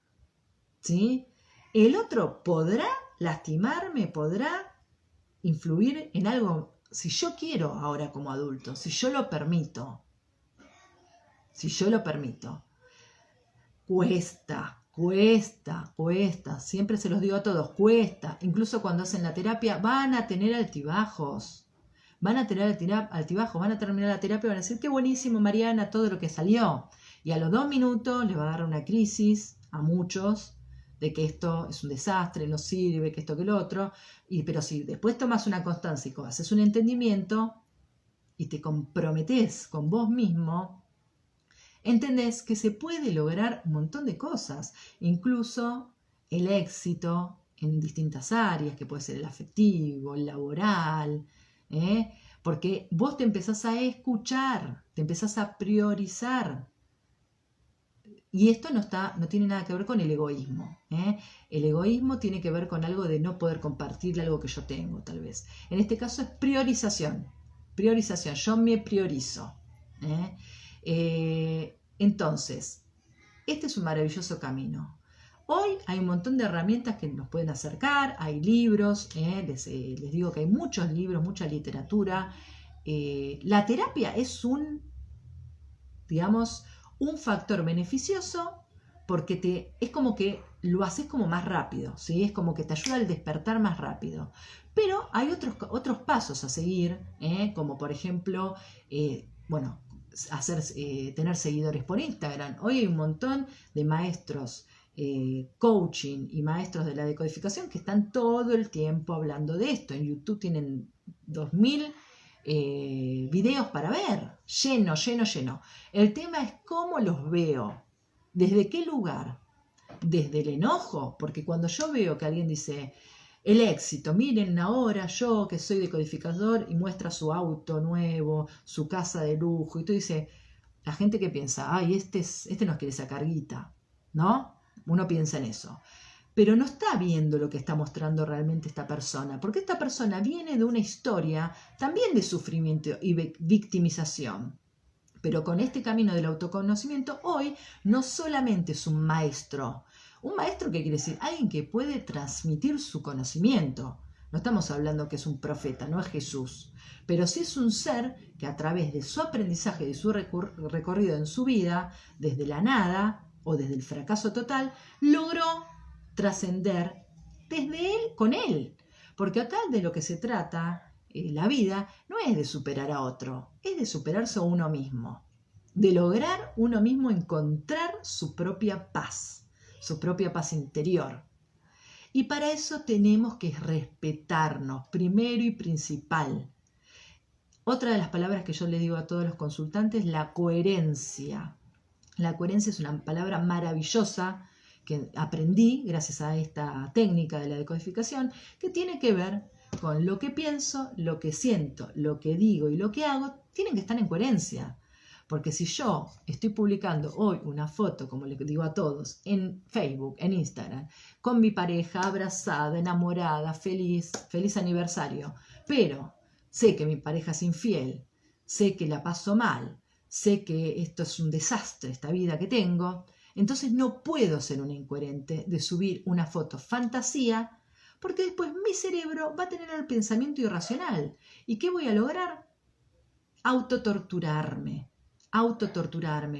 ¿Sí? El otro podrá lastimarme, podrá influir en algo, si yo quiero ahora como adulto, si yo lo permito. Si yo lo permito. Cuesta. Siempre se los digo a todos, cuesta. Incluso cuando hacen la terapia van a tener altibajos. Van a tener altibajos, van a terminar la terapia y van a decir, qué buenísimo, Mariana, todo lo que salió. Y a los 2 minutos les va a dar una crisis a muchos de que esto es un desastre, no sirve, que esto, que lo otro. Pero si después tomas una constancia y haces un entendimiento y te comprometes con vos mismo, entendés que se puede lograr un montón de cosas, incluso el éxito en distintas áreas, que puede ser el afectivo, el laboral, porque vos te empezás a escuchar, te empezás a priorizar. Y esto no tiene nada que ver con el egoísmo. El egoísmo tiene que ver con algo de no poder compartir algo que yo tengo, tal vez. En este caso es priorización. Priorización, yo me priorizo. Entonces, este es un maravilloso camino. Hoy hay un montón de herramientas que nos pueden acercar, hay libros, les digo que hay muchos libros, mucha literatura. La terapia es un factor beneficioso porque es como que lo haces como más rápido, ¿sí? Es como que te ayuda al despertar más rápido. Pero hay otros pasos a seguir, como por ejemplo, tener seguidores por Instagram. Hoy hay un montón de maestros coaching y maestros de la decodificación que están todo el tiempo hablando de esto. En YouTube tienen 2000 videos para ver, lleno. El tema es cómo los veo, desde qué lugar, desde el enojo, porque cuando yo veo que alguien dice el éxito, miren ahora yo que soy decodificador y muestra su auto nuevo, su casa de lujo, y tú dices, la gente que piensa, ay, este nos quiere sacar guita, ¿no? Uno piensa en eso. Pero no está viendo lo que está mostrando realmente esta persona, porque esta persona viene de una historia también de sufrimiento y victimización. Pero con este camino del autoconocimiento, hoy no solamente es un maestro que quiere decir alguien que puede transmitir su conocimiento. No estamos hablando que es un profeta, no es Jesús, pero sí es un ser que a través de su aprendizaje, de su recorrido en su vida, desde la nada o desde el fracaso total, logró trascender desde él con él. Porque acá de lo que se trata, la vida, no es de superar a otro, es de superarse a uno mismo, de lograr uno mismo encontrar su propia paz interior. Y para eso tenemos que respetarnos, primero y principal. Otra de las palabras que yo le digo a todos los consultantes, la coherencia. La coherencia es una palabra maravillosa que aprendí gracias a esta técnica de la decodificación, que tiene que ver con lo que pienso, lo que siento, lo que digo y lo que hago, tienen que estar en coherencia. Porque si yo estoy publicando hoy una foto, como le digo a todos, en Facebook, en Instagram, con mi pareja abrazada, enamorada, feliz aniversario, pero sé que mi pareja es infiel, sé que la paso mal, sé que esto es un desastre, esta vida que tengo, entonces no puedo ser una incoherente de subir una foto fantasía, porque después mi cerebro va a tener el pensamiento irracional. ¿Y qué voy a lograr? Autotorturarme,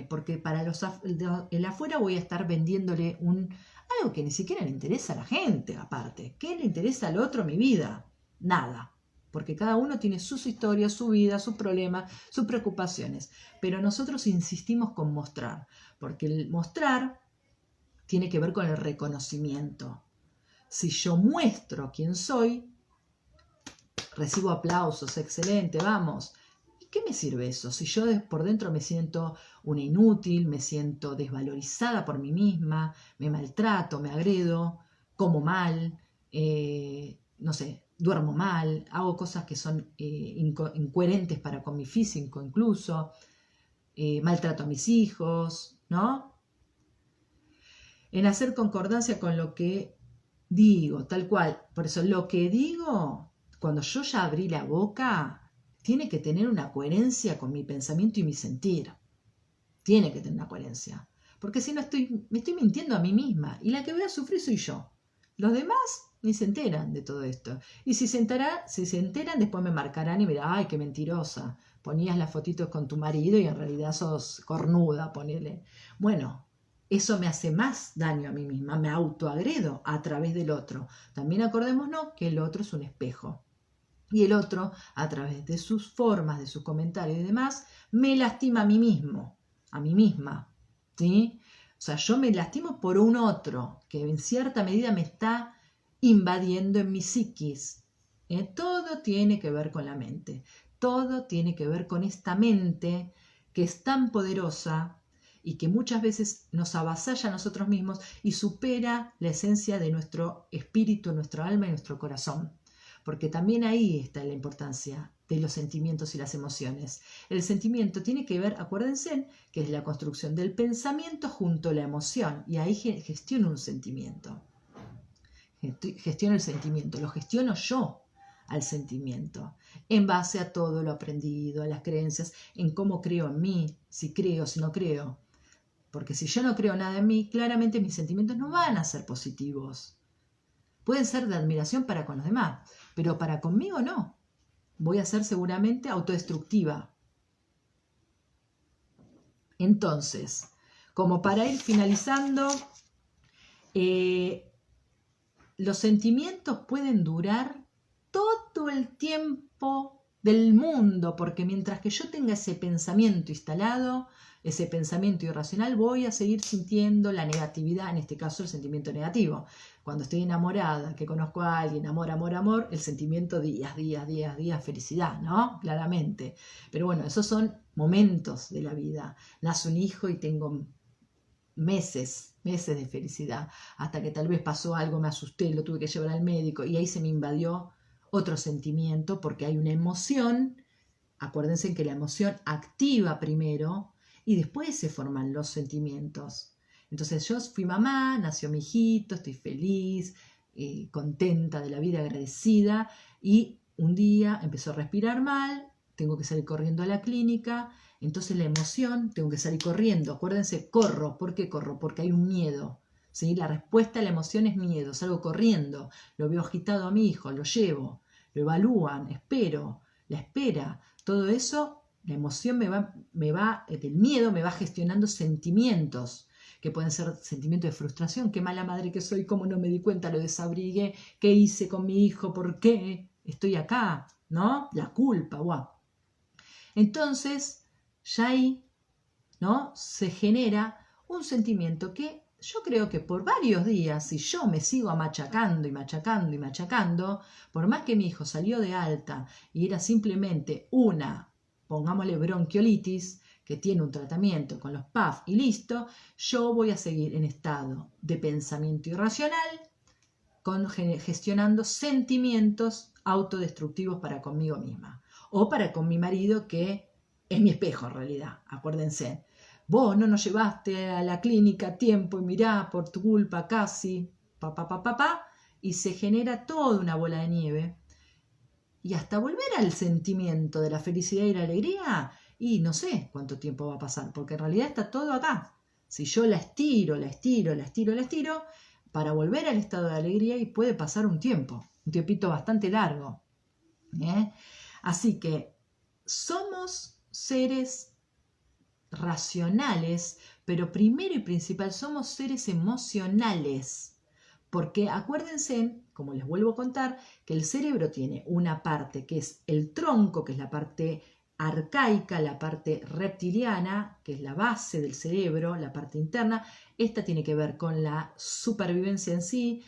porque para el afuera voy a estar vendiéndole algo que ni siquiera le interesa a la gente, aparte. ¿Qué le interesa al otro mi vida? Nada. porque cada uno tiene sus historias, su vida, sus problemas, sus preocupaciones, pero nosotros insistimos con mostrar, porque el mostrar tiene que ver con el reconocimiento. Si yo muestro quién soy, recibo aplausos, excelente, vamos. ¿Y qué me sirve eso? Si yo por dentro me siento una inútil, me siento desvalorizada por mí misma, me maltrato, me agredo, como mal, no sé, duermo mal, hago cosas que son incoherentes para con mi físico incluso, maltrato a mis hijos, ¿no? En hacer concordancia con lo que digo, tal cual. Por eso lo que digo, cuando yo ya abrí la boca, tiene que tener una coherencia con mi pensamiento y mi sentir. Tiene que tener una coherencia. Porque si no me estoy mintiendo a mí misma. Y la que voy a sufrir soy yo. Los demás ni se enteran de todo esto. Y si se enteran, después me marcarán y me dirán, ay, qué mentirosa. Ponías las fotitos con tu marido y en realidad sos cornuda, ponele. Bueno, eso me hace más daño a mí misma, me autoagredo a través del otro. También acordémonos que el otro es un espejo. Y el otro, a través de sus formas, de sus comentarios y demás, me lastima a mí mismo, a mí misma. ¿Sí? O sea, yo me lastimo por un otro que en cierta medida me está invadiendo en mi psiquis. Todo tiene que ver con la mente. Todo tiene que ver con esta mente que es tan poderosa y que muchas veces nos avasalla a nosotros mismos y supera la esencia de nuestro espíritu, nuestro alma y nuestro corazón. Porque también ahí está la importancia de los sentimientos y las emociones. El sentimiento tiene que ver, acuérdense, que es la construcción del pensamiento junto a la emoción. Y ahí gestiono un sentimiento. Gestiono el sentimiento, lo gestiono yo al sentimiento, en base a todo lo aprendido, a las creencias, en cómo creo en mí, si creo, si no creo. Porque si yo no creo nada en mí, claramente mis sentimientos no van a ser positivos. Pueden ser de admiración para con los demás, pero para conmigo no. Voy a ser seguramente autodestructiva. Entonces, como para ir finalizando, los sentimientos pueden durar todo el tiempo del mundo, porque mientras que yo tenga ese pensamiento instalado, ese pensamiento irracional, voy a seguir sintiendo la negatividad, en este caso el sentimiento negativo. Cuando estoy enamorada, que conozco a alguien, amor, amor, amor, el sentimiento días, felicidad, ¿no? Claramente. Pero bueno, esos son momentos de la vida. Nace un hijo y tengo meses de felicidad, hasta que tal vez pasó algo, me asusté, lo tuve que llevar al médico y ahí se me invadió otro sentimiento porque hay una emoción. Acuérdense que la emoción activa primero y después se forman los sentimientos. Entonces yo fui mamá, nació mi hijito, estoy feliz, contenta de la vida, agradecida, y un día empezó a respirar mal, tengo que salir corriendo a la clínica. Entonces la emoción, tengo que salir corriendo. Acuérdense, corro. ¿Por qué corro? Porque hay un miedo. ¿Sí? La respuesta a la emoción es miedo. Salgo corriendo, lo veo agitado a mi hijo, lo llevo, lo evalúan, espero, la espera. Todo eso, la emoción el miedo me va gestionando sentimientos, que pueden ser sentimientos de frustración. Qué mala madre que soy, cómo no me di cuenta, lo desabrigué, qué hice con mi hijo, por qué estoy acá, ¿no? La culpa, guau. Entonces, ya ahí, ¿no? Se genera un sentimiento que yo creo que por varios días, si yo me sigo machacando y machacando y machacando, por más que mi hijo salió de alta y era simplemente una, pongámosle bronquiolitis, que tiene un tratamiento con los PAF y listo, yo voy a seguir en estado de pensamiento irracional, gestionando sentimientos autodestructivos para conmigo misma o para con mi marido, que es mi espejo en realidad. Acuérdense, vos no nos llevaste a la clínica a tiempo y mirá, por tu culpa casi, y se genera toda una bola de nieve. Y hasta volver al sentimiento de la felicidad y la alegría, y no sé cuánto tiempo va a pasar, porque en realidad está todo acá. Si yo la estiro, para volver al estado de alegría, y puede pasar un tiempito bastante largo. Así que somos seres racionales, pero primero y principal somos seres emocionales, porque acuérdense, como les vuelvo a contar, que el cerebro tiene una parte que es el tronco, que es la parte arcaica, la parte reptiliana, que es la base del cerebro, la parte interna. Esta tiene que ver con la supervivencia en sí,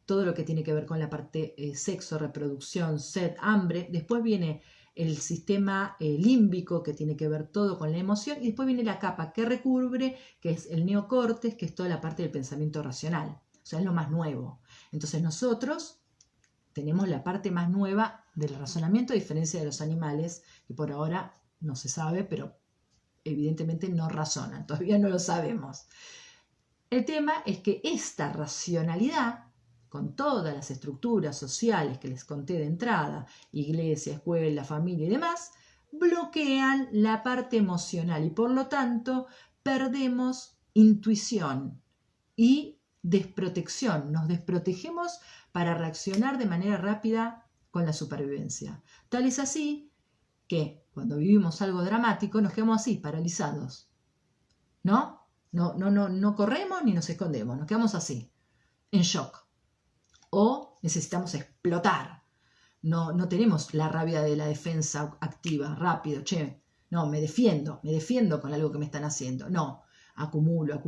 todo lo que tiene que ver con la parte sexo, reproducción, sed, hambre. Después viene el sistema límbico, que tiene que ver todo con la emoción, y después viene la capa que recubre, que es el neocórtex, que es toda la parte del pensamiento racional. O sea, es lo más nuevo. Entonces nosotros tenemos la parte más nueva del razonamiento, a diferencia de los animales, que por ahora no se sabe, pero evidentemente no razonan, todavía no lo sabemos. El tema es que esta racionalidad, con todas las estructuras sociales que les conté de entrada, iglesia, escuela, familia y demás, bloquean la parte emocional y por lo tanto perdemos intuición y desprotección. Nos desprotegemos para reaccionar de manera rápida con la supervivencia. Tal es así que cuando vivimos algo dramático nos quedamos así, paralizados. ¿No? No corremos ni nos escondemos, nos quedamos así, en shock. O necesitamos explotar. No tenemos la rabia de la defensa activa, rápido, no, me defiendo con algo que me están haciendo. No, acumulo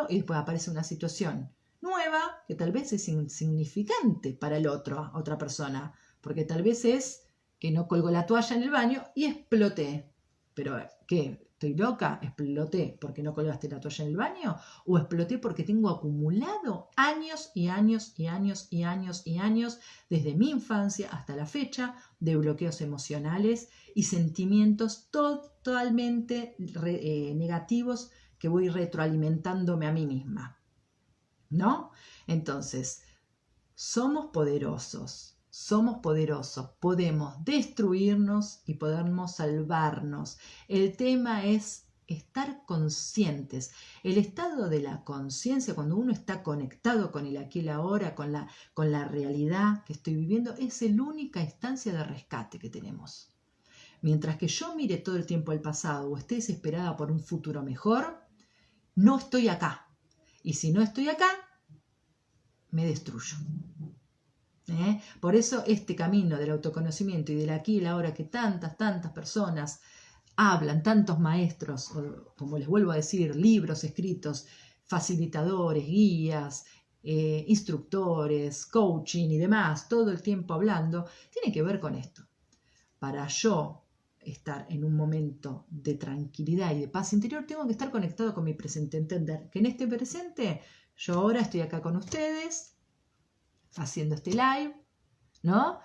y después aparece una situación nueva que tal vez es insignificante para el otro, otra persona, porque tal vez es que no colgó la toalla en el baño y exploté. Pero, ¿qué? ¿Estoy loca? ¿Exploté porque no colgaste la toalla en el baño? ¿O exploté porque tengo acumulado años y años y años y años y años, desde mi infancia hasta la fecha, de bloqueos emocionales y sentimientos totalmente negativos que voy retroalimentándome a mí misma? ¿No? Entonces, somos poderosos, podemos destruirnos y podemos salvarnos. El tema es estar conscientes. El estado de la conciencia, cuando uno está conectado con el aquí y el ahora, con la realidad que estoy viviendo, es la única instancia de rescate que tenemos. Mientras que yo mire todo el tiempo al pasado o esté desesperada por un futuro mejor, no estoy acá. Y si no estoy acá, me destruyo. Por eso este camino del autoconocimiento y del aquí y el ahora que tantas personas hablan, tantos maestros, o, como les vuelvo a decir, libros escritos, facilitadores, guías, instructores, coaching y demás, todo el tiempo hablando, tiene que ver con esto. Para yo estar en un momento de tranquilidad y de paz interior, tengo que estar conectado con mi presente, entender que en este presente, yo ahora estoy acá con ustedes, haciendo este live, ¿no?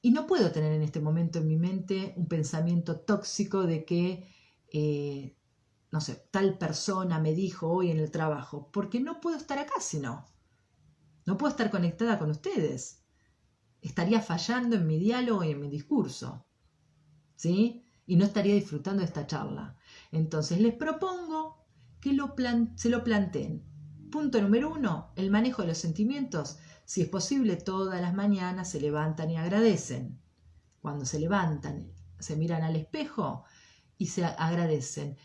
Y no puedo tener en este momento en mi mente un pensamiento tóxico de que, no sé, tal persona me dijo hoy en el trabajo, porque no puedo estar acá si no. No puedo estar conectada con ustedes. Estaría fallando en mi diálogo y en mi discurso, ¿sí? Y no estaría disfrutando de esta charla. Entonces les propongo que se lo planteen. Punto número 1, el manejo de los sentimientos. Si es posible, todas las mañanas se levantan y agradecen. Cuando se levantan, se miran al espejo y se agradecen.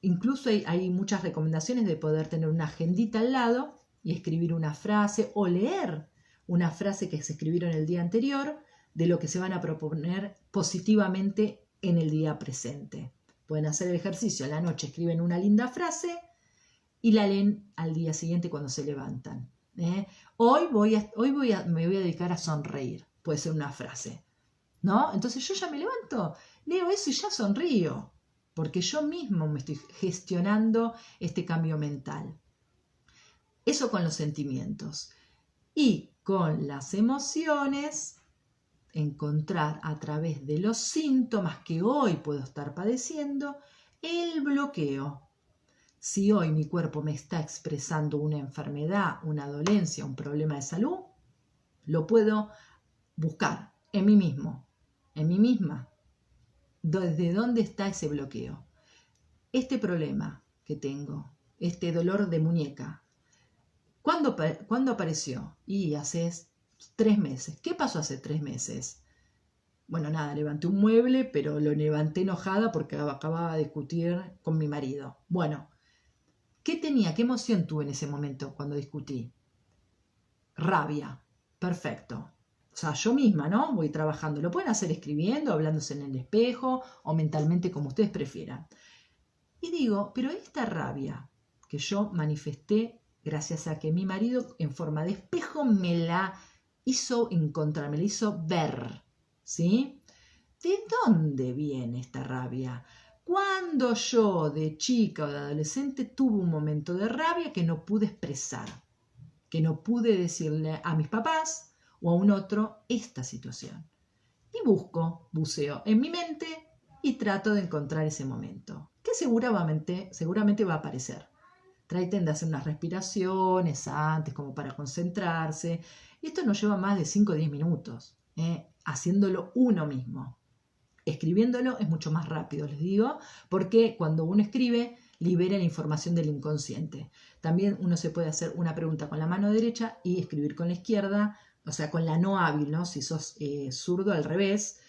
Incluso hay muchas recomendaciones de poder tener una agendita al lado y escribir una frase o leer una frase que se escribieron el día anterior de lo que se van a proponer positivamente en el día presente. Pueden hacer el ejercicio a la noche, escriben una linda frase y la leen al día siguiente cuando se levantan. Hoy me voy a dedicar a sonreír, puede ser una frase, ¿no? Entonces yo ya me levanto, leo eso y ya sonrío, porque yo mismo me estoy gestionando este cambio mental. Eso con los sentimientos. Y con las emociones, encontrar a través de los síntomas que hoy puedo estar padeciendo el bloqueo. Si hoy mi cuerpo me está expresando una enfermedad, una dolencia, un problema de salud, lo puedo buscar en mí mismo, en mí misma. ¿Desde dónde está ese bloqueo? Este problema que tengo, este dolor de muñeca, ¿cuándo apareció? Y hace 3 meses. ¿Qué pasó hace 3 meses? Bueno, nada, levanté un mueble, pero lo levanté enojada porque acababa de discutir con mi marido. Bueno, ¿qué emoción tuve en ese momento cuando discutí? Rabia. Perfecto. O sea, yo misma, ¿no? Voy trabajando. Lo pueden hacer escribiendo, hablándose en el espejo o mentalmente como ustedes prefieran. Y digo, pero esta rabia que yo manifesté gracias a que mi marido en forma de espejo me la hizo encontrar, me la hizo ver, ¿sí? ¿De dónde viene esta rabia? Cuando yo de chica o de adolescente tuve un momento de rabia que no pude expresar, que no pude decirle a mis papás o a un otro esta situación. Y buceo en mi mente y trato de encontrar ese momento, que seguramente va a aparecer. Traten de hacer unas respiraciones antes como para concentrarse. Y esto nos lleva más de 5 o 10 minutos, haciéndolo uno mismo. Escribiéndolo es mucho más rápido, les digo, porque cuando uno escribe libera la información del inconsciente. También uno se puede hacer una pregunta con la mano derecha y escribir con la izquierda, o sea, con la no hábil, ¿no? Si sos zurdo, al revés,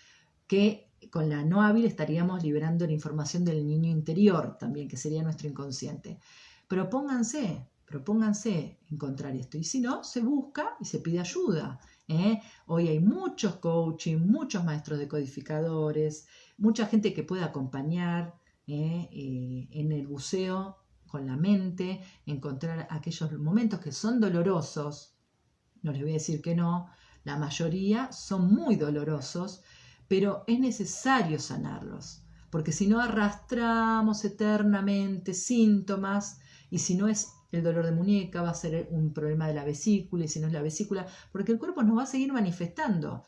que con la no hábil estaríamos liberando la información del niño interior también, que sería nuestro inconsciente. Propónganse encontrar esto. Y si no, se busca y se pide ayuda. Hoy hay muchos coaching, muchos maestros decodificadores, mucha gente que puede acompañar en el buceo con la mente, encontrar aquellos momentos que son dolorosos. No les voy a decir que no, la mayoría son muy dolorosos, pero es necesario sanarlos, porque si no arrastramos eternamente síntomas, y si no es el dolor de muñeca, va a ser un problema de la vesícula, y si no es la vesícula, porque el cuerpo nos va a seguir manifestando.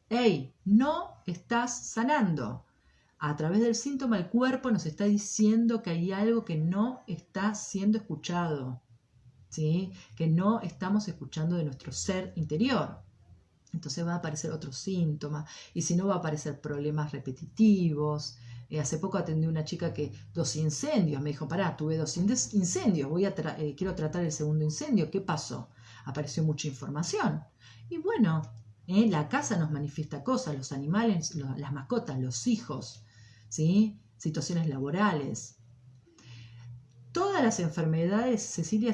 ¡Ey! No estás sanando. A través del síntoma el cuerpo nos está diciendo que hay algo que no está siendo escuchado, ¿sí? Que no estamos escuchando de nuestro ser interior. Entonces va a aparecer otro síntoma, y si no va a aparecer problemas repetitivos. Hace poco atendí a una chica que 2 incendios, me dijo, pará, tuve 2 incendios, quiero tratar el segundo incendio, ¿qué pasó? Apareció mucha información. Y bueno, la casa nos manifiesta cosas, los animales, las mascotas, los hijos, ¿sí? Situaciones laborales. Todas las enfermedades, Cecilia,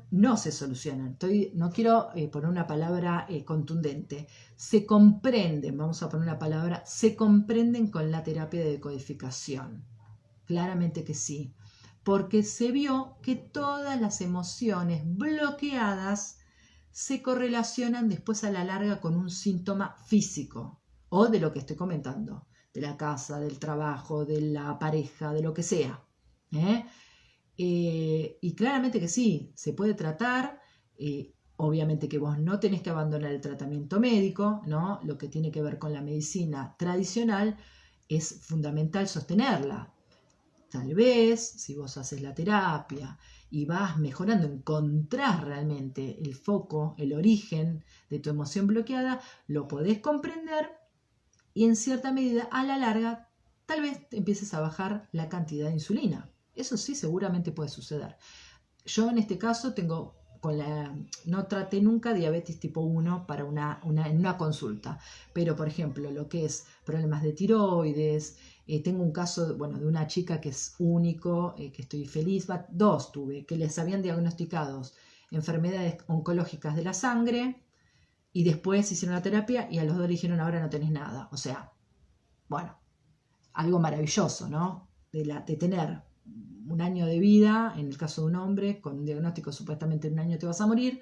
no se solucionan. No quiero poner una palabra contundente. Se comprenden, vamos a poner una palabra, se comprenden con la terapia de decodificación. Claramente que sí. Porque se vio que todas las emociones bloqueadas se correlacionan después a la larga con un síntoma físico o de lo que estoy comentando, de la casa, del trabajo, de la pareja, de lo que sea. Y claramente que sí, se puede tratar. Obviamente que vos no tenés que abandonar el tratamiento médico, ¿no? Lo que tiene que ver con la medicina tradicional es fundamental sostenerla. Tal vez, si vos haces la terapia y vas mejorando, encontrás realmente el foco, el origen de tu emoción bloqueada, lo podés comprender y en cierta medida, a la larga, tal vez empieces a bajar la cantidad de insulina. Eso sí, seguramente puede suceder. Yo en este caso no traté nunca diabetes tipo 1 para en una consulta, pero por ejemplo, lo que es problemas de tiroides, tengo un caso, de una chica que es único, que estoy feliz, 2 tuve, que les habían diagnosticado enfermedades oncológicas de la sangre, y después hicieron la terapia y a los 2 le dijeron, ahora no tenés nada. O sea, bueno, algo maravilloso, ¿no? De tener un año de vida, en el caso de un hombre, con un diagnóstico supuestamente en un año te vas a morir,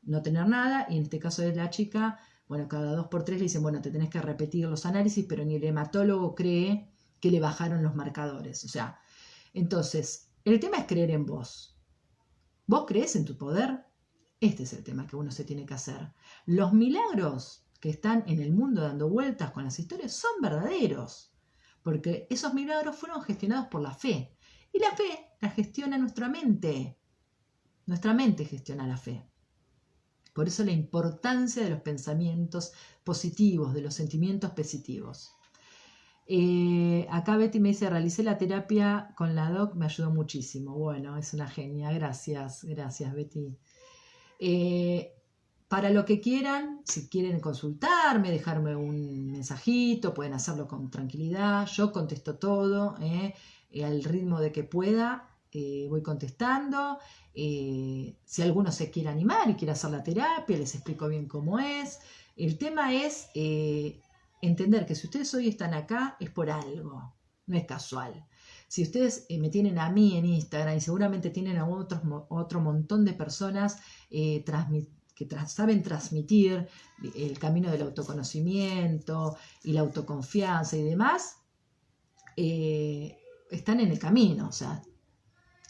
no tener nada, y en este caso de la chica, cada 2 por 3 le dicen, te tenés que repetir los análisis, pero ni el hematólogo cree que le bajaron los marcadores. O sea, entonces, el tema es creer en vos. ¿Vos creés en tu poder? Este es el tema que uno se tiene que hacer. Los milagros que están en el mundo dando vueltas con las historias son verdaderos, porque esos milagros fueron gestionados por la fe. Y la fe la gestiona nuestra mente. Nuestra mente gestiona la fe. Por eso la importancia de los pensamientos positivos, de los sentimientos positivos. Acá Betty me dice, realicé la terapia con la doc, me ayudó muchísimo. Bueno, es una genia. Gracias Betty. Para lo que quieran, si quieren consultarme, dejarme un mensajito, pueden hacerlo con tranquilidad. Yo contesto todo al ritmo de que pueda voy contestando. Si alguno se quiere animar y quiere hacer la terapia, les explico bien cómo es. El tema es entender que si ustedes hoy están acá es por algo, no es casual. Si ustedes me tienen a mí en Instagram y seguramente tienen a otro montón de personas que saben transmitir el camino del autoconocimiento y la autoconfianza y demás, están en el camino, o sea,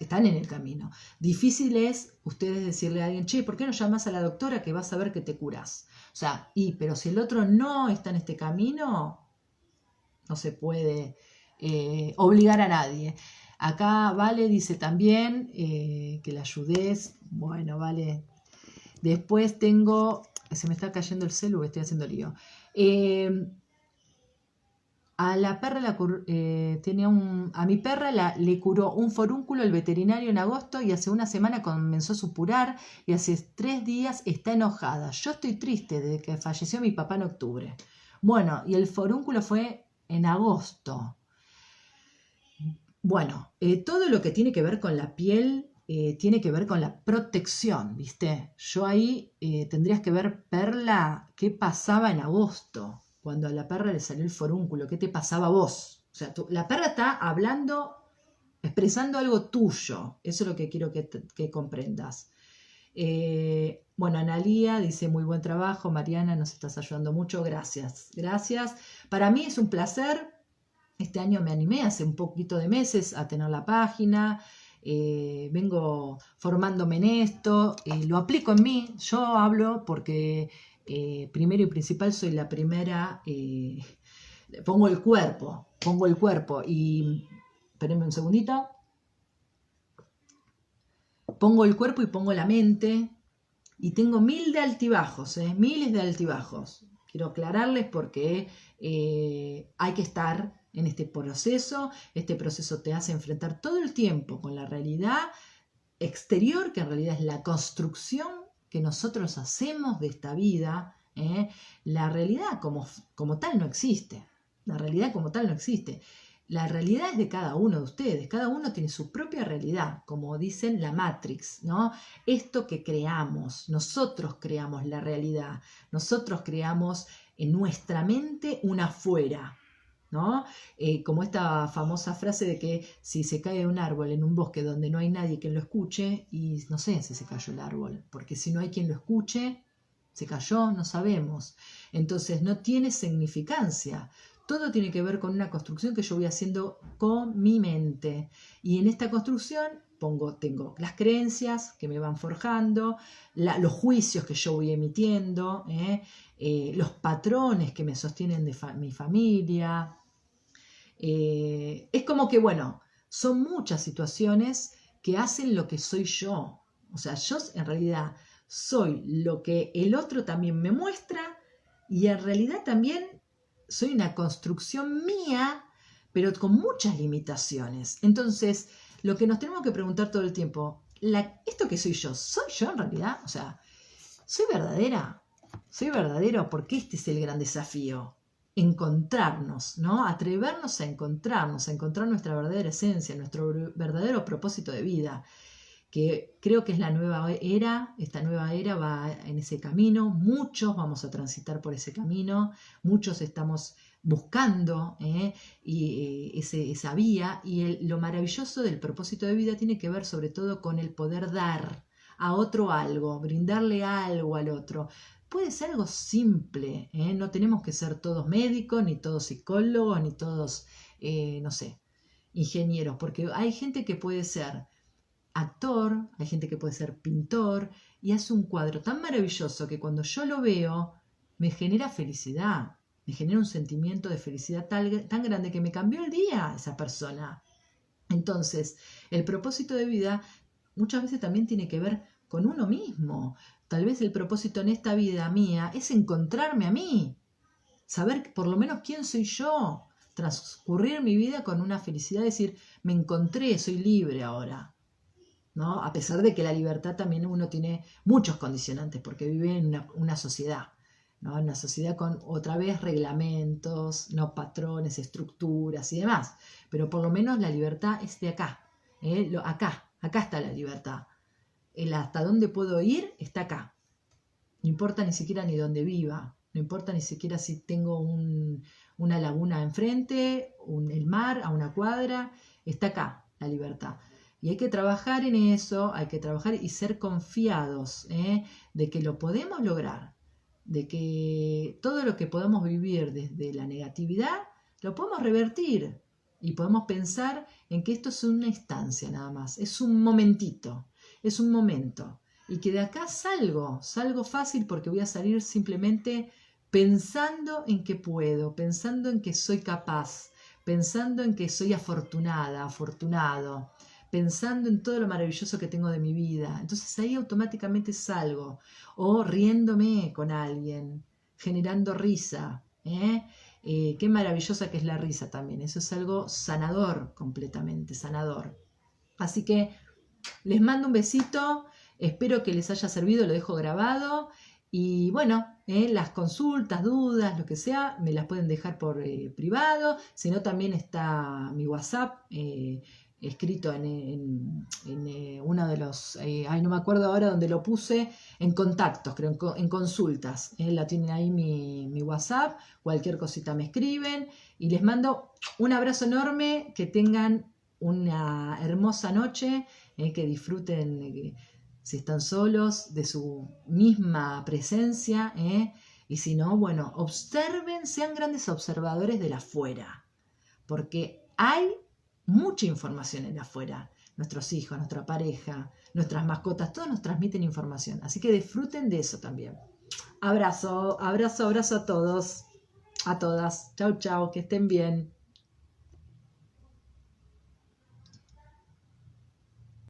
están en el camino. Difícil es ustedes decirle a alguien, che, ¿por qué no llamas a la doctora que vas a ver que te curás? O sea, pero si el otro no está en este camino, no se puede obligar a nadie. Acá Vale dice también que la ayudes. Bueno, Vale. Después tengo, se me está cayendo el celu, estoy haciendo lío. A la perra a mi perra le curó un forúnculo el veterinario en agosto y hace una semana comenzó a supurar y hace 3 días está enojada. Yo estoy triste desde que falleció mi papá en octubre. Bueno, y el forúnculo fue en agosto. Bueno, todo lo que tiene que ver con la piel tiene que ver con la protección, ¿viste? Yo ahí tendrías que ver, Perla, qué pasaba en agosto, cuando a la perra le salió el forúnculo, qué te pasaba a vos. O sea, la perra está hablando, expresando algo tuyo, eso es lo que quiero que comprendas. Bueno, Analía dice muy buen trabajo, Mariana, nos estás ayudando mucho, gracias, gracias. Para mí es un placer. Este año me animé hace un poquito de meses a tener la página, vengo formándome en esto, lo aplico en mí, yo hablo porque primero y principal soy la primera, pongo el cuerpo y, espérenme un segundito, pongo el cuerpo y pongo la mente y tengo miles de altibajos. Quiero aclararles porque hay que estar en este proceso te hace enfrentar todo el tiempo con la realidad exterior, que en realidad es la construcción que nosotros hacemos de esta vida. La realidad como tal no existe. La realidad como tal no existe. La realidad es de cada uno de ustedes, cada uno tiene su propia realidad, como dicen la Matrix, ¿no? Esto que creamos, nosotros creamos la realidad, nosotros creamos en nuestra mente un afuera, ¿no? Como esta famosa frase de que si se cae un árbol en un bosque donde no hay nadie que lo escuche, y no sé si se cayó el árbol, porque si no hay quien lo escuche, se cayó, no sabemos. Entonces no tiene significancia. Todo tiene que ver con una construcción que yo voy haciendo con mi mente. Y en esta construcción tengo las creencias que me van forjando, los juicios que yo voy emitiendo, los patrones que me sostienen de mi familia. Es como que, bueno, son muchas situaciones que hacen lo que soy yo. O sea, yo en realidad soy lo que el otro también me muestra y en realidad también soy una construcción mía, pero con muchas limitaciones. Entonces, lo que nos tenemos que preguntar todo el tiempo, ¿esto que soy yo en realidad? O sea, ¿soy verdadera? ¿Soy verdadero? Porque este es el gran desafío. Encontrarnos, ¿no? Atrevernos a encontrar nuestra verdadera esencia, nuestro verdadero propósito de vida, que creo que es la nueva era, esta nueva era va en ese camino, muchos vamos a transitar por ese camino, muchos estamos buscando esa vía y lo maravilloso del propósito de vida tiene que ver sobre todo con el poder dar a otro algo, brindarle algo al otro. Puede ser algo simple, no tenemos que ser todos médicos, ni todos psicólogos, ni todos, no sé, ingenieros, porque hay gente que puede ser actor, hay gente que puede ser pintor y hace un cuadro tan maravilloso que cuando yo lo veo me genera felicidad, me genera un sentimiento de felicidad tan grande que me cambió el día esa persona. Entonces, el propósito de vida muchas veces también tiene que ver con uno mismo. Tal vez el propósito en esta vida mía es encontrarme a mí, saber por lo menos quién soy yo, transcurrir mi vida con una felicidad, decir, me encontré, soy libre ahora. ¿No? A pesar de que la libertad también uno tiene muchos condicionantes, porque vive en una sociedad, ¿no? Una sociedad con otra vez reglamentos, no patrones, estructuras y demás, pero por lo menos la libertad es de acá, Acá está la libertad. El hasta dónde puedo ir está acá. No importa ni siquiera ni dónde viva, no importa ni siquiera si tengo una laguna enfrente, el mar a una cuadra, está acá la libertad. Y hay que trabajar en eso, hay que trabajar y ser confiados de que lo podemos lograr, de que todo lo que podamos vivir desde la negatividad lo podemos revertir y podemos pensar en que esto es una instancia nada más, es un momentito, es un momento. Y que de acá salgo fácil porque voy a salir simplemente pensando en que puedo, pensando en que soy capaz, pensando en que soy afortunada, afortunado, pensando en todo lo maravilloso que tengo de mi vida. Entonces ahí automáticamente salgo, o riéndome con alguien, generando risa. Qué maravillosa que es la risa también, eso es algo sanador, completamente sanador. Así que les mando un besito, espero que les haya servido, lo dejo grabado y bueno, las consultas, dudas, lo que sea, me las pueden dejar por privado, si no también está mi WhatsApp escrito en uno de los, no me acuerdo ahora dónde lo puse, en contactos, creo, en consultas, la tienen ahí mi WhatsApp, cualquier cosita me escriben y les mando un abrazo enorme, que tengan una hermosa noche, que disfruten, si están solos, de su misma presencia, y si no, bueno, observen, sean grandes observadores del afuera, porque hay mucha información en el afuera. Nuestros hijos, nuestra pareja, nuestras mascotas, todos nos transmiten información, así que disfruten de eso también. Abrazo, abrazo, abrazo a todos, a todas. Chau, chau, que estén bien.